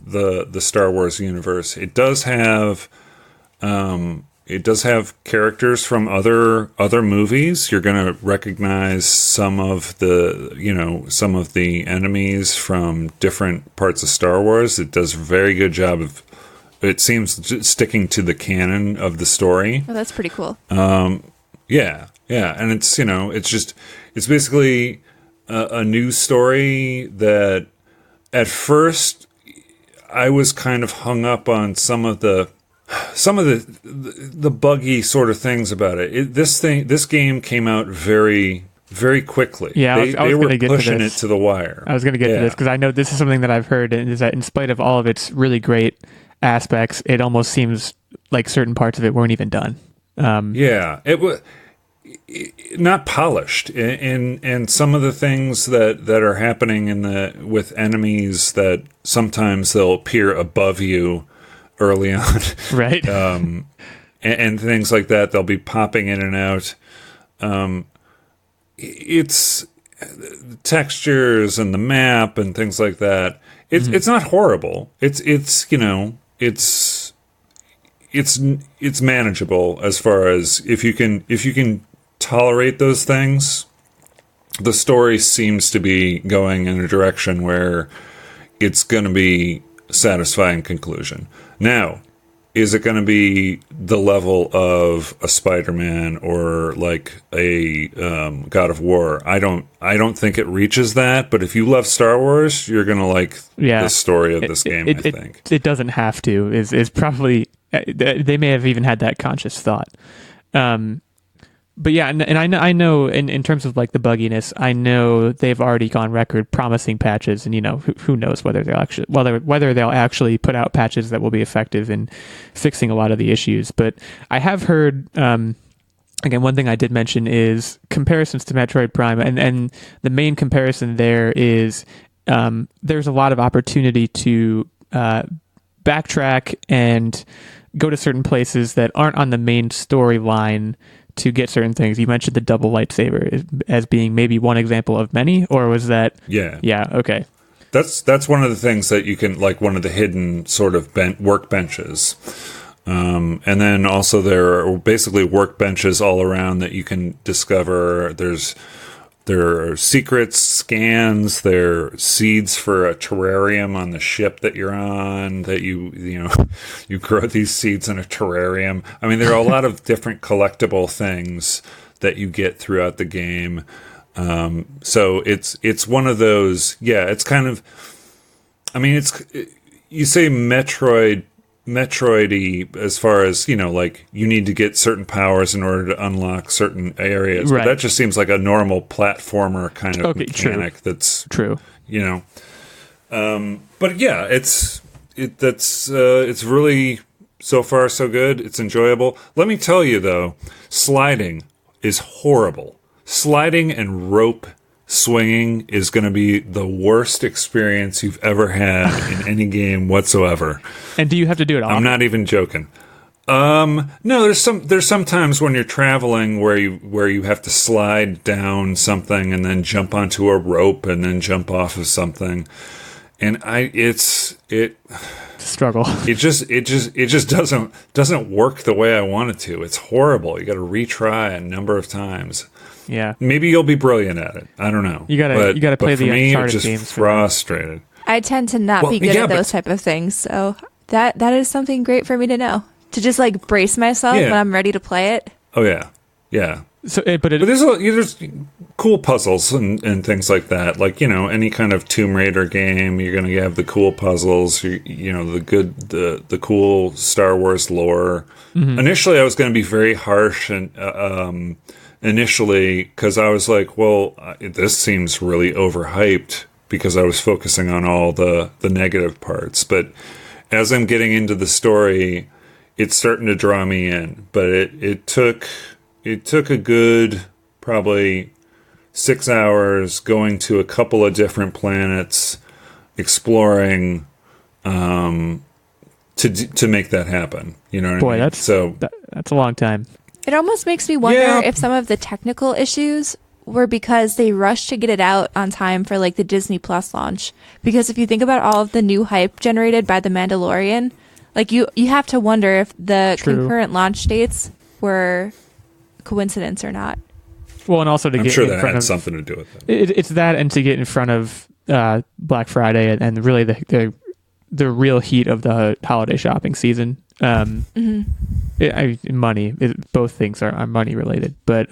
the Star Wars universe. It does have characters from other movies. You're going to recognize some of the enemies from different parts of Star Wars. It does a very good job of, it seems, sticking to the canon of the story. Oh, that's pretty cool. Yeah, and it's basically a new story that at first I was kind of hung up on some of the buggy sort of things about it. This game came out very, very quickly. Yeah, they were pushing it to the wire. I was going to get to this because I know this is something that I've heard, and is that in spite of all of its really great aspects, it almost seems like certain parts of it weren't even done. It was not polished, and some of the things that are happening with enemies, that sometimes they'll appear above you early on, right? And things like that, they'll be popping in and out. It's the textures and the map and things like that. It's not horrible. It's manageable as far as if you can tolerate those things. The story seems to be going in a direction where it's going to be satisfying conclusion. Now, is it going to be the level of a Spider-Man or like a God of War? I don't think it reaches that. But if you love Star Wars, you're going to like the story of this game. I think it doesn't have to. Is probably they may have even had that conscious thought. But yeah, and I know in terms of like the bugginess, I know they've already gone record promising patches, and who knows whether they'll actually put out patches that will be effective in fixing a lot of the issues. But I have heard, again, one thing I did mention is comparisons to Metroid Prime, and the main comparison there is there's a lot of opportunity to backtrack and go to certain places that aren't on the main storyline to get certain things. You mentioned the double lightsaber as being maybe one example of many, or was that? Yeah. Okay. That's one of the things that you can, like, one of the hidden sort of workbenches. And then also there are basically workbenches all around that you can discover. There are secrets, scans, there are seeds for a terrarium on the ship that you're on, that you grow these seeds in a terrarium. I mean, there are a lot of different collectible things that you get throughout the game. So it's one of those, it's kind of, I mean, you say Metroid-y as far as, like you need to get certain powers in order to unlock certain areas. Right. But that just seems like a normal platformer kind of mechanic. True. That's true. But yeah, it's really, so far so good. It's enjoyable. Let me tell you though, sliding is horrible. Sliding and rope swinging is going to be the worst experience you've ever had in any game whatsoever. And do you have to do it often? I'm not even joking. No, there's some times when you're traveling where you have to slide down something and then jump onto a rope and then jump off of something. And it's struggle. It just doesn't work the way I want it to. It's horrible. You got to retry a number of times. Yeah. Maybe you'll be brilliant at it. I don't know. You gotta play the Uncharted games. Just frustrated. I tend to not be good at those type of things, so that is something great for me to know. To just like brace myself when I'm ready to play it. Oh yeah. So, but there's cool puzzles and things like that. Like, any kind of Tomb Raider game, you're gonna have the cool puzzles. The cool Star Wars lore. Mm-hmm. Initially, I was gonna be very harsh and initially, because I was like, well, this seems really overhyped, because I was focusing on all the negative parts. But as I'm getting into the story, it's starting to draw me in. But it took a good probably 6 hours going to a couple of different planets, exploring to make that happen. You know what I mean? That's a long time. It almost makes me wonder if some of the technical issues were because they rushed to get it out on time for like the Disney Plus launch. Because if you think about all of the new hype generated by The Mandalorian, like you have to wonder if the concurrent launch dates were coincidence or not. Well, and also to I'm get sure in that front had of something to do with it. It's that, and to get in front of Black Friday and really the real heat of the holiday shopping season. Money, both things are money related, but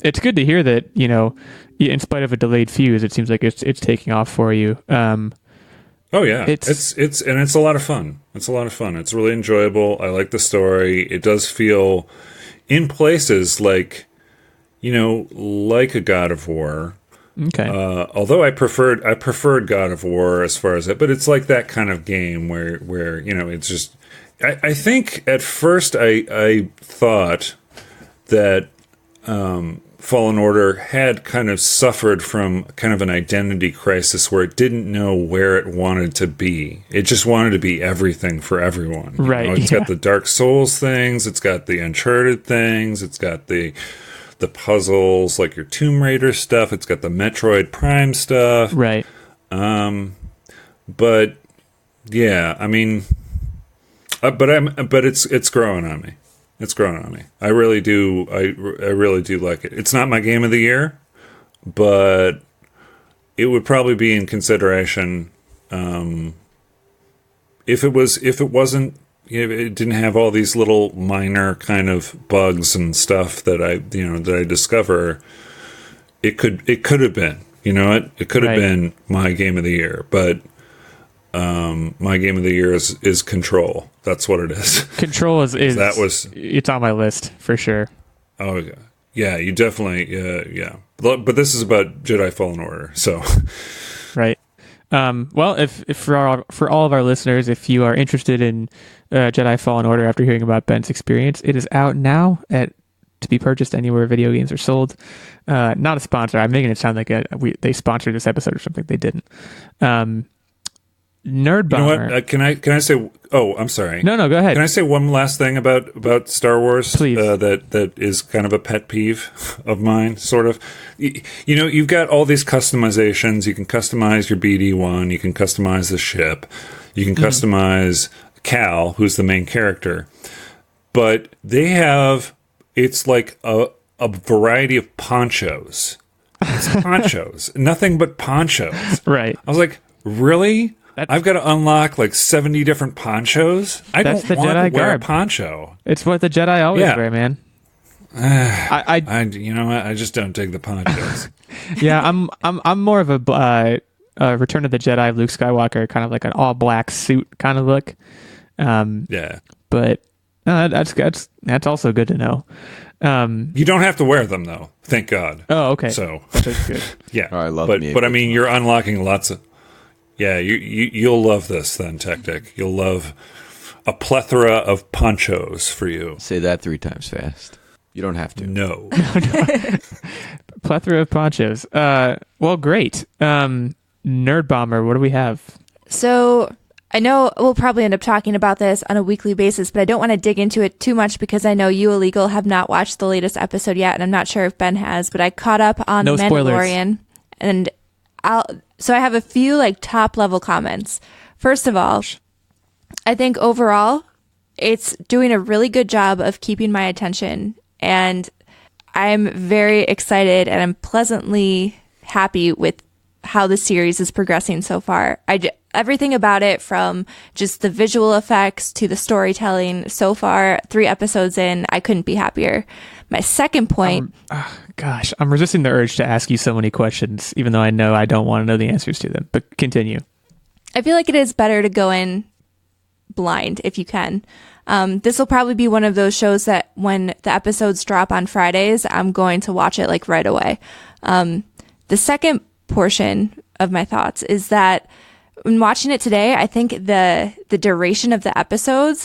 it's good to hear that, you know, in spite of a delayed fuse, it seems like it's taking off for you. Oh yeah, it's a lot of fun. It's a lot of fun. It's really enjoyable. I like the story. It does feel, in places, like, you know, like a God of War. Okay. Although I preferred God of War as far as it, but it's like that kind of game where you know, it's just. I think at first I thought that Fallen Order had kind of suffered from kind of an identity crisis where it didn't know where it wanted to be. It just wanted to be everything for everyone. Right. You know, it's got the Dark Souls things. It's got the Uncharted things. It's got the puzzles, like your Tomb Raider stuff. It's got the Metroid Prime stuff. Right. But yeah, I mean, but it's growing on me. It's growing on me. I really do. I really do like it. It's not my game of the year, but it would probably be in consideration if it wasn't. You know, it didn't have all these little minor kind of bugs and stuff that I discover. It could have been. You know, it could have been my game of the year, but my game of the year is Control. That's what it is. Control is it's on my list for sure. Oh yeah, you definitely yeah. But this is about Jedi Fallen Order, so right. Well, if for all of our listeners, if you are interested in Jedi Fallen Order after hearing about Ben's experience, it is out now to be purchased anywhere video games are sold. Not a sponsor. I'm making it sound like they sponsored this episode or something. They didn't. Nerdbomber. You know what? Can I say? Oh, I'm sorry. No, go ahead. Can I say one last thing about Star Wars? Please. That is kind of a pet peeve of mine, sort of. You know, you've got all these customizations. You can customize your BD-1. You can customize the ship. You can customize Cal, who's the main character. But they have, it's like a variety of ponchos. It's ponchos. Nothing but ponchos. Right. I was like, really? I've got to unlock like 70 different ponchos? I don't want Jedi to wear garb. a poncho. It's what the Jedi always wear, man. You know what? I just don't dig the ponchos. Yeah, I'm more of a Return of the Jedi Luke Skywalker, kind of like an all black suit kind of look. Yeah. But that's also good to know. You don't have to wear them though. Thank God. Oh, okay. So that's good. yeah. Oh, I love but me. But I mean, you're unlocking lots of. Yeah, you'll love this then, Techtic. You'll love a plethora of ponchos for you. Say that 3 times fast. You don't have to. No. Plethora of ponchos. Well, great. Nerdbomber, what do we have? So I know we'll probably end up talking about this on a weekly basis, but I don't want to dig into it too much because I know you, Illeagle, have not watched the latest episode yet, and I'm not sure if Ben has, but I caught up on No The Mandalorian, and so I have a few like top level comments. First of all, I think overall it's doing a really good job of keeping my attention, and I'm very excited and I'm pleasantly happy with how the series is progressing so far. Everything about it, from just the visual effects to the storytelling so far, 3 episodes in, I couldn't be happier. My second point. Gosh, I'm resisting the urge to ask you so many questions, even though I know I don't want to know the answers to them. But continue. I feel like it is better to go in blind if you can. This will probably be one of those shows that when the episodes drop on Fridays, I'm going to watch it like right away. The second portion of my thoughts is that when watching it today, I think the duration of the episode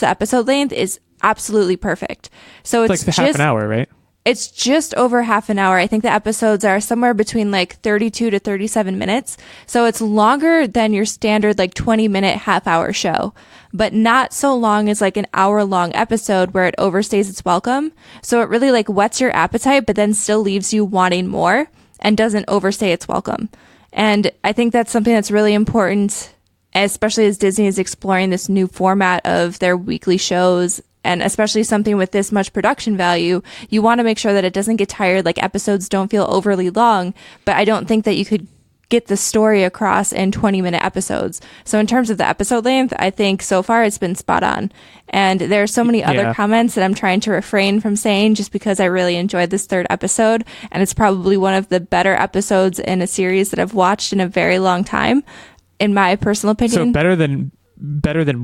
length is absolutely perfect. So it's like half an hour, right? It's just over half an hour. I think the episodes are somewhere between like 32 to 37 minutes. So it's longer than your standard like 20-minute half-hour show, but not so long as like an hour-long episode where it overstays its welcome. So it really like whets your appetite, but then still leaves you wanting more and doesn't overstay its welcome. And I think that's something that's really important, especially as Disney is exploring this new format of their weekly shows. And especially something with this much production value, you want to make sure that it doesn't get tired, like episodes don't feel overly long, but I don't think that you could get the story across in 20-minute episodes. So in terms of the episode length, I think so far it's been spot on. And there are so many other comments that I'm trying to refrain from saying just because I really enjoyed this third episode. And it's probably one of the better episodes in a series that I've watched in a very long time, in my personal opinion. So better than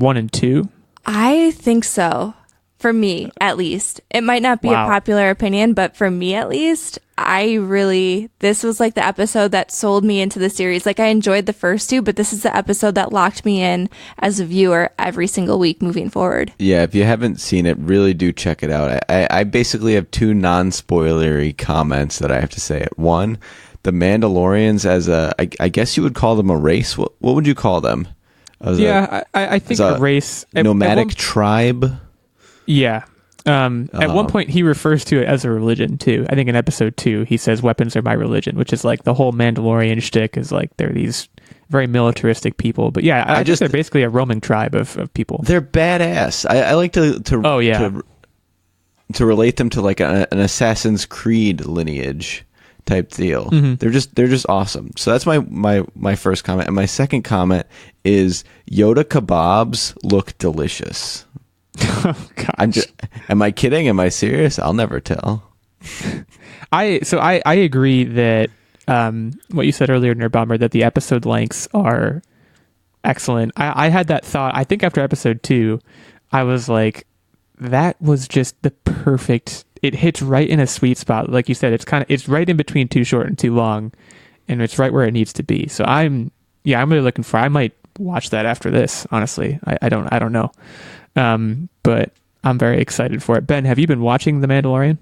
1 and 2? I think so. For me, at least. It might not be a popular opinion, but for me, at least, this was like the episode that sold me into the series. Like, I enjoyed the first 2, but this is the episode that locked me in as a viewer every single week moving forward. Yeah, if you haven't seen it, really do check it out. I basically have 2 non-spoilery comments that I have to say. One, the Mandalorians I guess you would call them a race. What would you call them? I think a race. Nomadic tribe? Yeah. At one point, he refers to it as a religion, too. I think in episode 2, he says, weapons are my religion, which is like the whole Mandalorian shtick is like they're these very militaristic people. But yeah, I just they're basically a roaming tribe of people. They're badass. I like to relate them to like an Assassin's Creed lineage type deal. Mm-hmm. They're just awesome. So that's my first comment. And my second comment is Yoda kebabs look delicious. Oh, gosh. Am I kidding? Am I serious? I'll never tell. I agree that what you said earlier, Nerdbomber, that the episode lengths are excellent. I had that thought. I think after episode 2, I was like, that was just the perfect. It hits right in a sweet spot, like you said. It's right in between too short and too long, and it's right where it needs to be. So I'm really looking for. I might watch that after this. Honestly, I don't know. But I'm very excited for it. Ben, have you been watching The Mandalorian?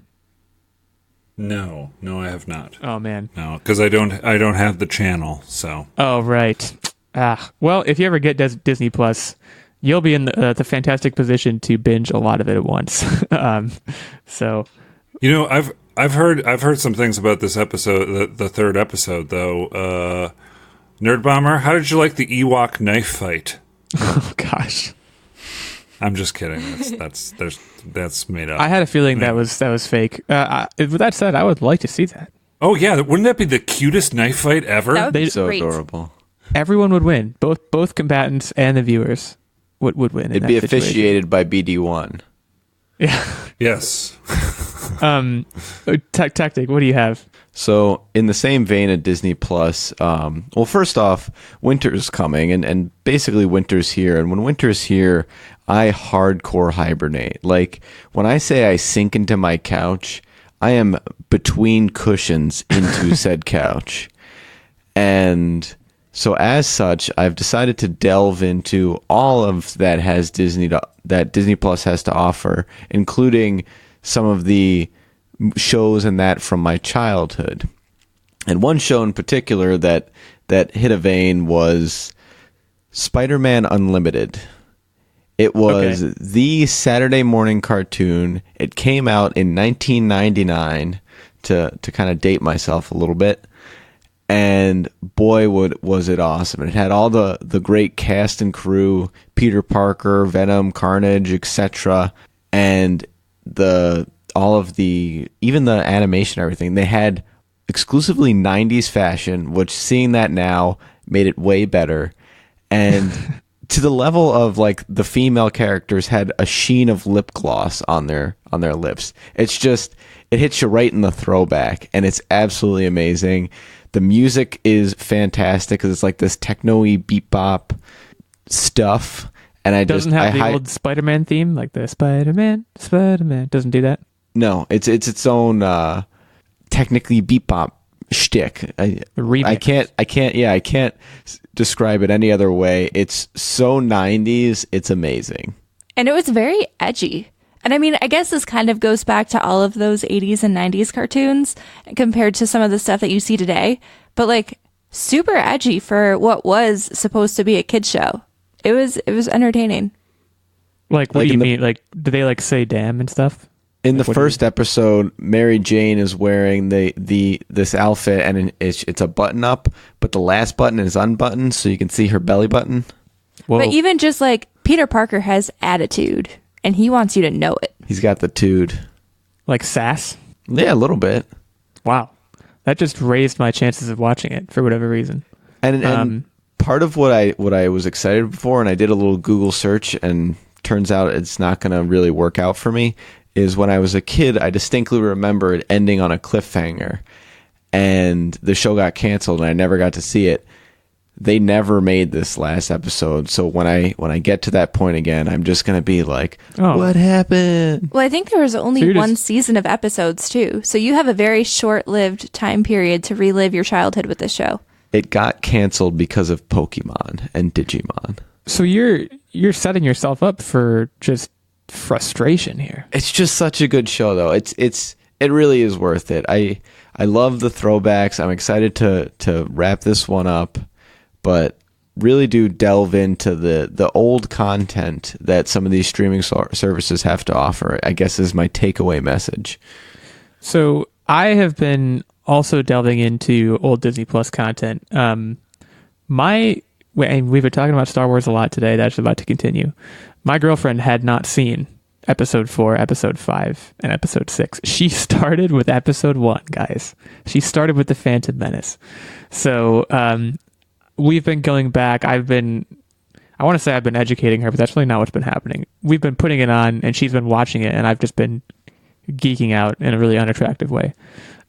No, I have not. Oh man, no, because I don't have the channel. So. Oh right. Well, if you ever get Disney Plus, you'll be in the fantastic position to binge a lot of it at once. So. I've heard some things about this episode, the third episode though. Nerdbomber, how did you like the Ewok knife fight? Oh gosh. I'm just kidding. That's made up. I had a feeling that was fake. With that said, I would like to see that. Oh yeah, wouldn't that be the cutest knife fight ever? That would be so great. Adorable. Everyone would win. Both combatants and the viewers would win. It'd be officiated by BD1. Yeah. Yes. Techtic, what do you have? So, in the same vein of Disney Plus, well, first off, winter's coming, and basically winter's here. And when winter's here, I hardcore hibernate. Like, when I say I sink into my couch, I am between cushions into said couch. And so, as such, I've decided to delve into all of that that Disney Plus has to offer, including some of the shows and that from my childhood. And one show in particular that hit a vein was Spider-Man Unlimited. It was the Saturday morning cartoon. It came out in 1999 to kind of date myself a little bit. And boy, was it awesome. It had all the great cast and crew, Peter Parker, Venom, Carnage, etc. And even the animation, everything. They had exclusively 90s fashion, which seeing that now made it way better. And to the level of like the female characters had a sheen of lip gloss on their lips. It's just, it hits you right in the throwback, and it's absolutely amazing. The music is fantastic because it's like this techno-y beat bop stuff. And doesn't have the old Spider-Man theme, like the Spider-Man doesn't do that. No, it's its own technically beat bop shtick. I can't describe it any other way. It's so 90s, it's amazing. And it was very edgy. And I mean, I guess this kind of goes back to all of those 80s and 90s cartoons compared to some of the stuff that you see today. But like super edgy for what was supposed to be a kid's show. It was entertaining. Like, what do you mean? Like, do they like say damn and stuff? In the first episode, Mary Jane is wearing this outfit, and it's a button up, but the last button is unbuttoned, so you can see her belly button. Whoa. But even just like Peter Parker has attitude, and he wants you to know it. He's got the tude. Like sass? Yeah, a little bit. Wow. That just raised my chances of watching it for whatever reason. And part of what I was excited for, and I did a little Google search, and turns out it's not going to really work out for me, is when I was a kid, I distinctly remember it ending on a cliffhanger, and the show got canceled, and I never got to see it. They never made this last episode, so when I get to that point again, I'm just going to be like, what happened? Well, I think there was only one season of episodes, too, so you have a very short-lived time period to relive your childhood with this show. It got canceled because of Pokemon and Digimon. So you're setting yourself up for just frustration here. It's just such a good show, though. It really is worth it. I love the throwbacks. I'm excited to wrap this one up, but really do delve into the old content that some of these streaming services have to offer, I guess is my takeaway message. So I have been also delving into old Disney Plus content. And we've been talking about Star Wars a lot today. That's about to continue. My girlfriend had not seen episode 4, episode 5, and episode 6. She started with episode 1, guys. She started with The Phantom Menace. So we've been going back. I want to say I've been educating her, but that's really not what's been happening. We've been putting it on, and she's been watching it, and I've just been geeking out in a really unattractive way.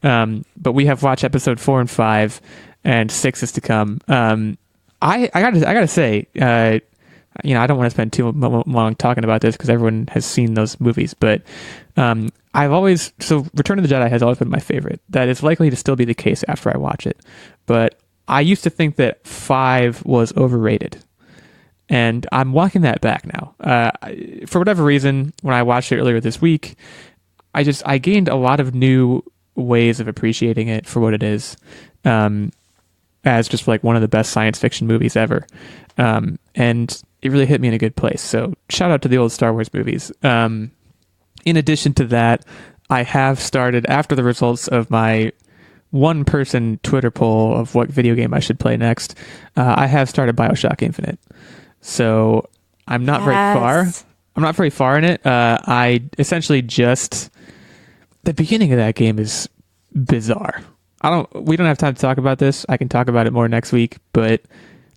But we have watched episode 4 and 5, and 6 is to come. I gotta say, I don't want to spend too long talking about this because everyone has seen those movies, but Return of the Jedi has always been my favorite. That is likely to still be the case after I watch it. But I used to think that 5 was overrated, and I'm walking that back now. For whatever reason, when I watched it earlier this week, I gained a lot of new ways of appreciating it for what it is. As just like one of the best science fiction movies ever. And it really hit me in a good place. So shout out to the old Star Wars movies. In addition to that, I have started, after the results of my one-person Twitter poll of what video game I should play next, I have started Bioshock Infinite. So I'm not very far. I'm not very far in it. I essentially just... The beginning of that game is bizarre. We don't have time to talk about this. I can talk about it more next week, but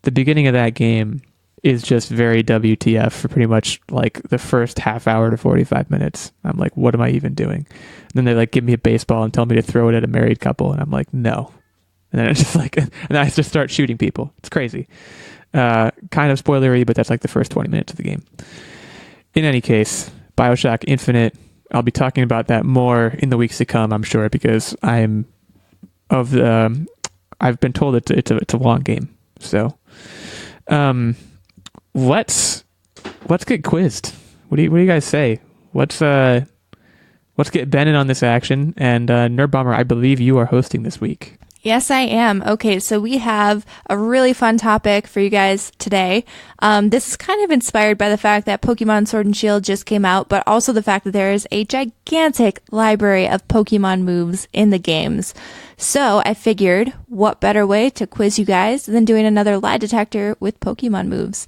the beginning of that game is just very WTF for pretty much like the first half hour to 45 minutes. I'm like, what am I even doing? And then they like give me a baseball and tell me to throw it at a married couple, and I'm like, no. And then it's just like, and then I just start shooting people. It's crazy. Kind of spoilery, but that's like the first 20 minutes of the game. In any case, Bioshock Infinite, I'll be talking about that more in the weeks to come, I'm sure, because I've been told it's a long game. So, let's get quizzed. What do you guys say? Let's get Ben in on this action. And Nerdbomber, I believe you are hosting this week. Yes, I am. Okay, so we have a really fun topic for you guys today. This is kind of inspired by the fact that Pokemon Sword and Shield just came out, but also the fact that there is a gigantic library of Pokemon moves in the games. So I figured, what better way to quiz you guys than doing another lie detector with Pokemon moves?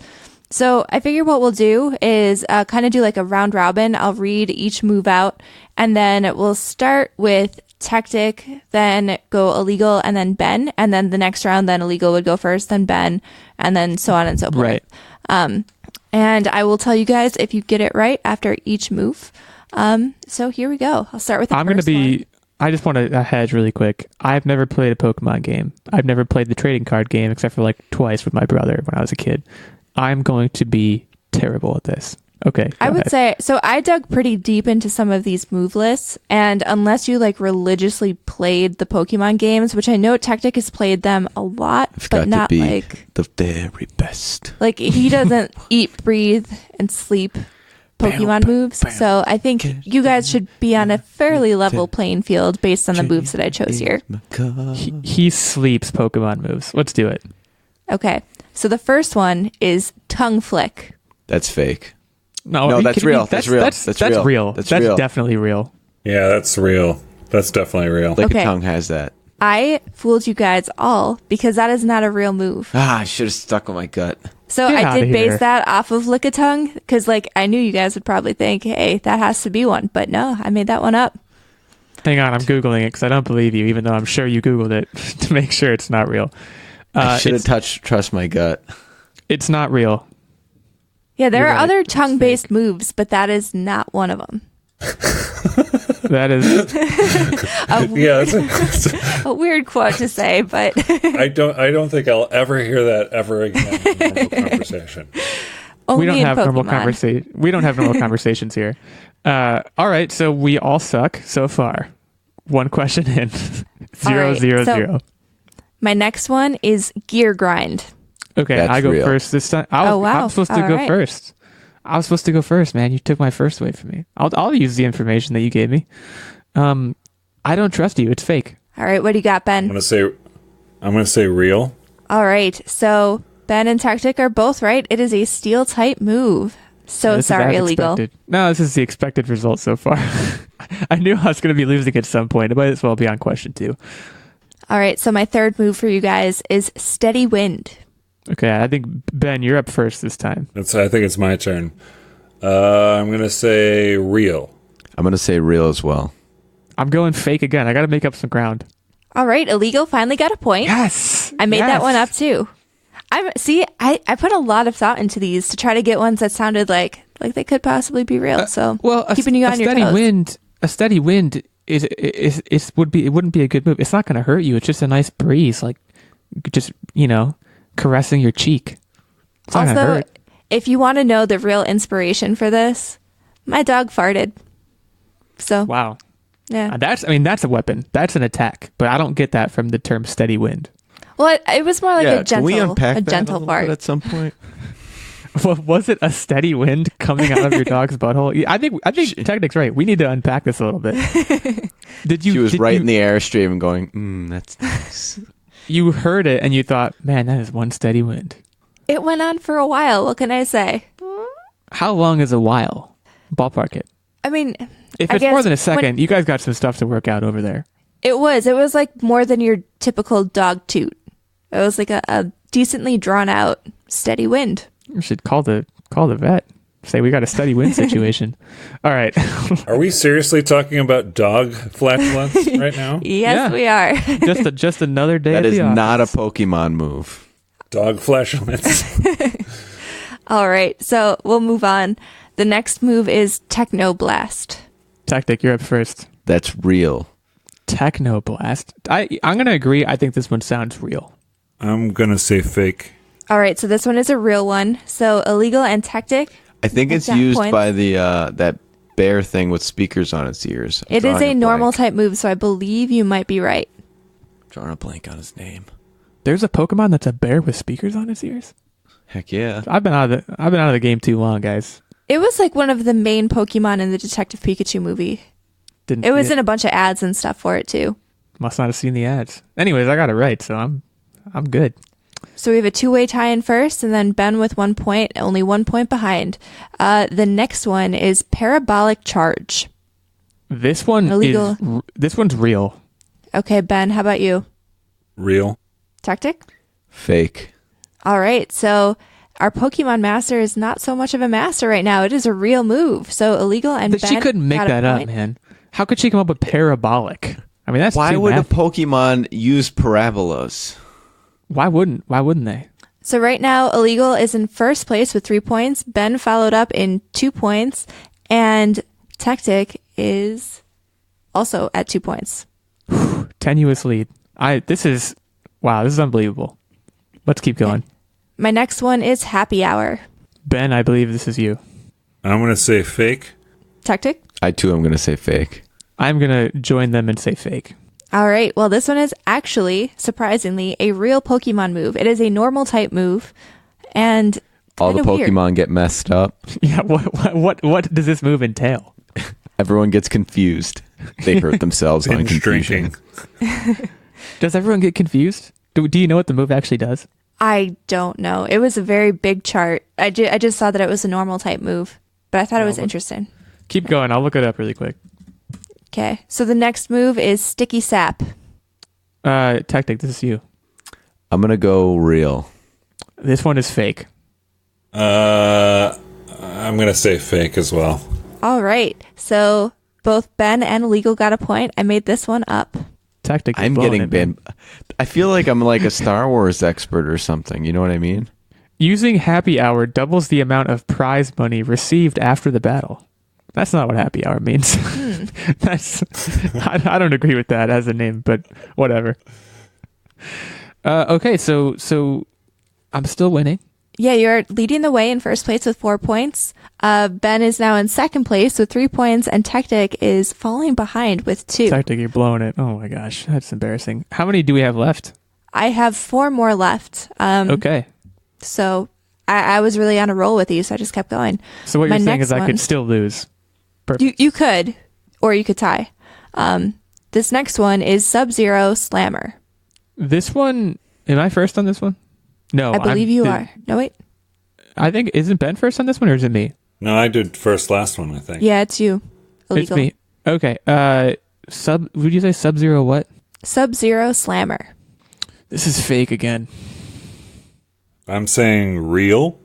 So I figured what we'll do is kind of do like a round robin. I'll read each move out, and then we'll start with Techtic, then go Illeagle, and then Ben, and then the next round, then Illeagle would go first, then Ben, and then so on and so forth. Right. And I will tell you guys if you get it right after each move. So here we go. I'll start with the first one. I just want to hedge really quick. I've never played a Pokemon game. I've never played the trading card game except for like twice with my brother when I was a kid. I'm going to be terrible at this. Okay. I would say, so I dug pretty deep into some of these move lists, and unless you like religiously played the Pokemon games, which I know Techtic has played them a lot, but not like the very best. Like he doesn't eat, breathe, and sleep Pokemon moves. So I think you guys should be on a fairly level playing field based on the moves that I chose here. He sleeps Pokemon moves. Let's do it. Okay. So the first one is tongue flick. That's fake. No, No, are you that's kidding me? real. That's real. That's real. real. That's That's real. definitely real. Yeah, that's real. That's definitely real. Lick Okay. a tongue has that. I fooled you guys all because that is not a real move. I should have stuck with my gut. So Get I did outta base here. that off of lick a tongue because like I knew you guys would probably think, hey, that has to be one. But no, I made that one up. Hang on, I'm Googling it because I don't believe you, even though I'm sure you Googled it to make sure it's not real. I should have It's, trust my gut. it's not real. Yeah, there You're are right. other It's tongue-based moves, but that is not one of them. That is Yeah, that's A weird quote to say, but I don't think I'll ever hear that ever again in a normal conversation. only we don't in have normal Pokemon. conversation. We don't have normal conversations here. All right, so we all suck so far. One question in. Zero, right, zero, so- zero. My next one is gear grind. Okay, That's I go real. first this time. Oh, wow. I'm supposed to All go right. first. I was supposed to go first, man. You took my first away from me. I'll use the information that you gave me. I don't trust you. It's fake. All right, what do you got, Ben? I'm gonna say real. All right, so Ben and Techtic are both right. It is a steel type move. So This is sorry, as Illeagle. expected. No, this is the expected result so far. I knew I was going to be losing at some point. It might as well be on question 2. All right, so my third move for you guys is steady wind. Okay, I think, Ben, you're up first this time. I think it's my turn. I'm gonna say real. I'm going to say real as well. I'm going fake again. I got to make up some ground. All right, Illeagle finally got a point. Yes! I made that Yes! one up too. I put a lot of thought into these to try to get ones that sounded like they could possibly be real. So keeping you on your toes. A steady wind it wouldn't be a good move. It's not going to hurt you. It's just a nice breeze, like just caressing your cheek. It's not going to Also, hurt. if you want to know the real inspiration for this, my dog farted. So Wow. yeah. That's a weapon. That's an attack. But I don't get that from the term steady wind. Well, it was more like a can we gentle, unpack a that gentle little fart. bit at some point? Well, was it a steady wind coming out of your dog's butthole? Yeah, I think Technic's right. We need to unpack this a little bit. She was right in the airstream and going, that's nice. You heard it and you thought, man, that is one steady wind. It went on for a while. What can I say? How long is a while? Ballpark it. I mean, If I it's more guess than a when- second, you guys got some stuff to work out over there. it was like more than your typical dog toot. It was like a decently drawn out steady wind. You should call the vet. Say we got a steady wind situation. All right. Are we seriously talking about dog flatulence right now? Yes, Yeah. we are. just another day. That at is the not a office. Pokemon move. Dog flatulence. All right, so we'll move on. The next move is Technoblast. Tactic. You're up first. That's real. Technoblast. I'm gonna agree. I think this one sounds real. I'm gonna say fake. All right, so this one is a real one. So Illeagle and Techtic. I think What's it's that used point? by the that bear thing with speakers on its ears. I'm It is drawing a normal blank. type move, so I believe you might be right. Drawing a blank on his name. There's a Pokemon that's a bear with speakers on its ears. Heck yeah. I've been out of the game too long, guys. It was like one of the main Pokemon in the Detective Pikachu movie. Didn't It was see in a bunch of ads and stuff for it too. Must not have seen the ads. Anyways, I got it right, so I'm good. So we have a two-way tie in first, and then Ben with 1 point, only 1 point behind. The next one is Parabolic Charge. This one Illegal. this one's real. Okay, Ben, how about you? Real. Tactic? Fake. All right, so our Pokemon Master is not so much of a master right now. It is a real move. So Illeagle and Ben She couldn't make got a that up, point. man. How could she come up with parabolic? I mean, that's Why too would a math- Pokemon use parabolas? Why wouldn't they? So right now, Illeagle is in first place with 3 points. Ben followed up in 2 points, and Techtic is also at 2 points. Tenuous lead. This is unbelievable. Let's keep going. My next one is Happy Hour. Ben, I believe this is you. I'm gonna say fake. Techtic? I too am going to say fake. I'm gonna join them and say fake. All right. Well, this one is actually, surprisingly, a real Pokemon move. It is a normal type move, and All the Kinda weird. Pokemon get messed up. Yeah, what does this move entail? Everyone gets confused. They hurt themselves on Binge confusion. drinking. Does everyone get confused? Do you know what the move actually does? I don't know. It was a very big chart. I just saw that it was a normal type move, but I thought it was interesting. Keep going. I'll look it up really quick. Okay, so the next move is Sticky Sap. Techtic, this is you. I'm going to go real. This one is fake. I'm gonna say fake as well. All right, so both Ben and Illeagle got a point. I made this one up. Techtic. I'm getting banned. I feel like I'm like a Star Wars expert or something. You know what I mean? Using Happy Hour doubles the amount of prize money received after the battle. That's not what Happy Hour means. I don't agree with that as a name, but whatever. Okay, so I'm still winning. Yeah, you're leading the way in first place with 4 points. Ben is now in second place with 3 points, and Techtic is falling behind with 2. Techtic, you're blowing it. Oh my gosh, that's embarrassing. How many do we have left? I have 4 more left. Okay. So I was really on a roll with you, so I just kept going. So what My you're saying next is I one- could still lose. Perfect. You could, or you could tie. This next one is Sub-Zero Slammer. This one, am I first on this one? No, I believe you are. No, wait. I think, isn't Ben first on this one, or is it me? No, I did first last one, I think. Yeah, it's you. Illeagle. It's me. Okay. Would you say Sub-Zero what? Sub-Zero Slammer. This is fake again. I'm saying real.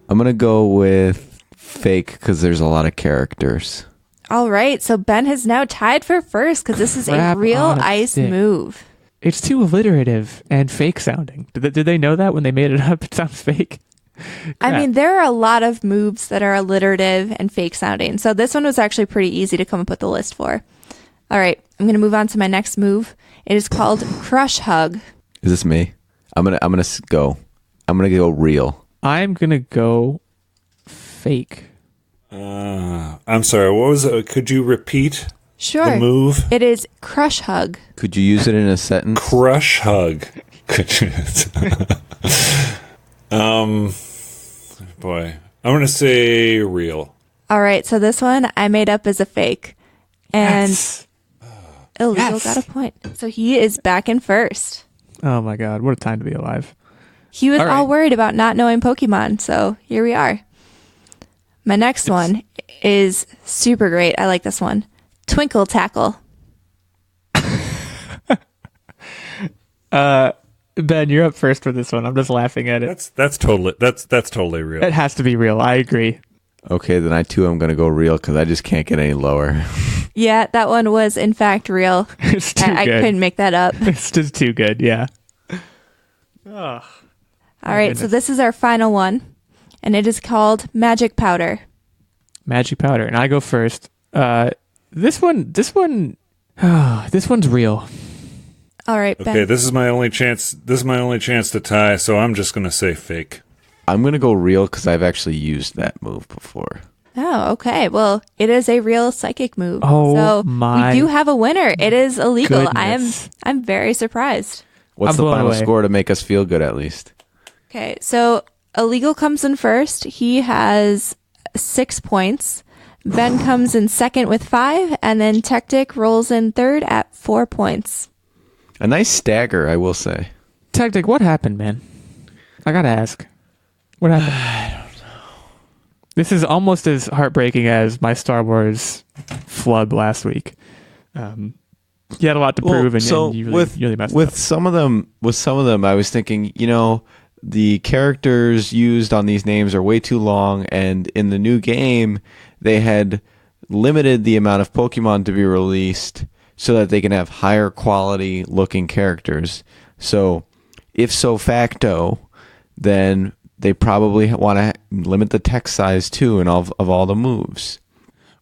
I'm going to go with fake because there's a lot of characters. All right, so Ben has now tied for first because this is a Crap real on a ice stick. move. It's too alliterative and fake sounding. Did they know that when they made it up? It sounds fake. I mean, there are a lot of moves that are alliterative and fake sounding. So this one was actually pretty easy to come up with the list for. All right, I'm going to move on to my next move. It is called Crush Hug. Is this me? I'm gonna go. I'm gonna go real. I'm gonna go fake. I'm sorry. What was it? Could you repeat Sure. the move? It is Crush Hug. Could you use it in a sentence? Crush hug. Could you? Boy, I'm gonna say real. All right, so this one I made up as a fake. And Yes. Illeagle Yes. got a point. So he is back in first. Oh my god, what a time to be alive. He was All right. all worried about not knowing Pokemon, so here we are. My next one is super great. I like this one. Twinkle Tackle. Ben, you're up first for this one. I'm just laughing at it. That's totally real. It has to be real. I agree. Okay, then I too am gonna go real because I just can't get any lower. Yeah, that one was in fact real. It's too I good. couldn't make that up. It's just too good. Yeah. All right, so goodness. this is our final one, and it is called Magic Powder. Magic powder, and I go first. This one's real. All right, Ben. Okay, this is my only chance. This is my only chance to tie. So I'm just gonna say fake. I'm gonna go real because I've actually used that move before. Oh, okay. Well, it is a real psychic move. Oh, so my we do have a winner. It is Illeagle. goodness. I'm very surprised. What's I'm the blown final away. score to make us feel good at least? Okay, so Illeagle comes in first. He has 6 points. Ben comes in second with 5, and then Techtic rolls in third at 4 points. A nice stagger, I will say. Techtic, what happened, man? I gotta ask. What happened? I don't know. This is almost as heartbreaking as my Star Wars flub last week. You had a lot to prove, and you really messed with up. some of them, I was thinking, the characters used on these names are way too long, and in the new game, they had limited the amount of Pokemon to be released so that they can have higher quality looking characters. So, if so facto, then they probably want to limit the text size too, and of all the moves.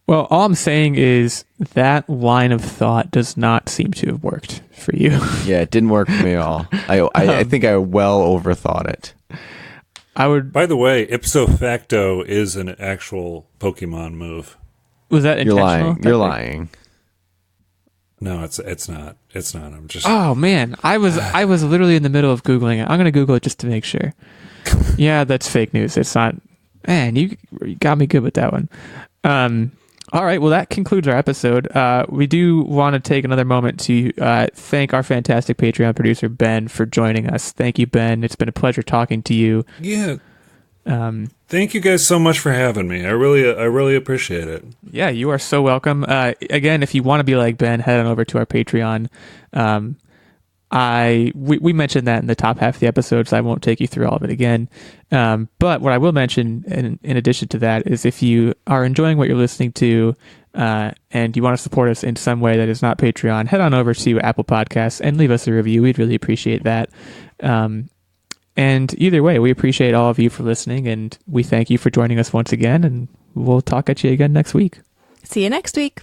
Well, all I'm saying is that line of thought does not seem to have worked for you. Yeah, it didn't work for me at all. I think I well overthought it. I would. By the way, ipso facto is an actual Pokemon move. Was that You're intentional? lying. You're lying. No, it's not. It's not. I'm just. Oh man, I was literally in the middle of Googling it. I'm gonna Google it just to make sure. Yeah, that's fake news. It's not. Man, you got me good with that one. All right, well, that concludes our episode. We do want to take another moment to thank our fantastic Patreon producer, Ben, for joining us. Thank you, Ben. It's been a pleasure talking to you. Yeah. Thank you guys so much for having me. I really appreciate it. Yeah, you are so welcome. Again, if you want to be like Ben, head on over to our Patreon. We mentioned that in the top half of the episode, so I won't take you through all of it again. But what I will mention, in addition to that, is if you are enjoying what you're listening to and you want to support us in some way that is not Patreon, head on over to Apple Podcasts and leave us a review. We'd really appreciate that. And either way, we appreciate all of you for listening, and we thank you for joining us once again, and we'll talk at you again next week. See you next week.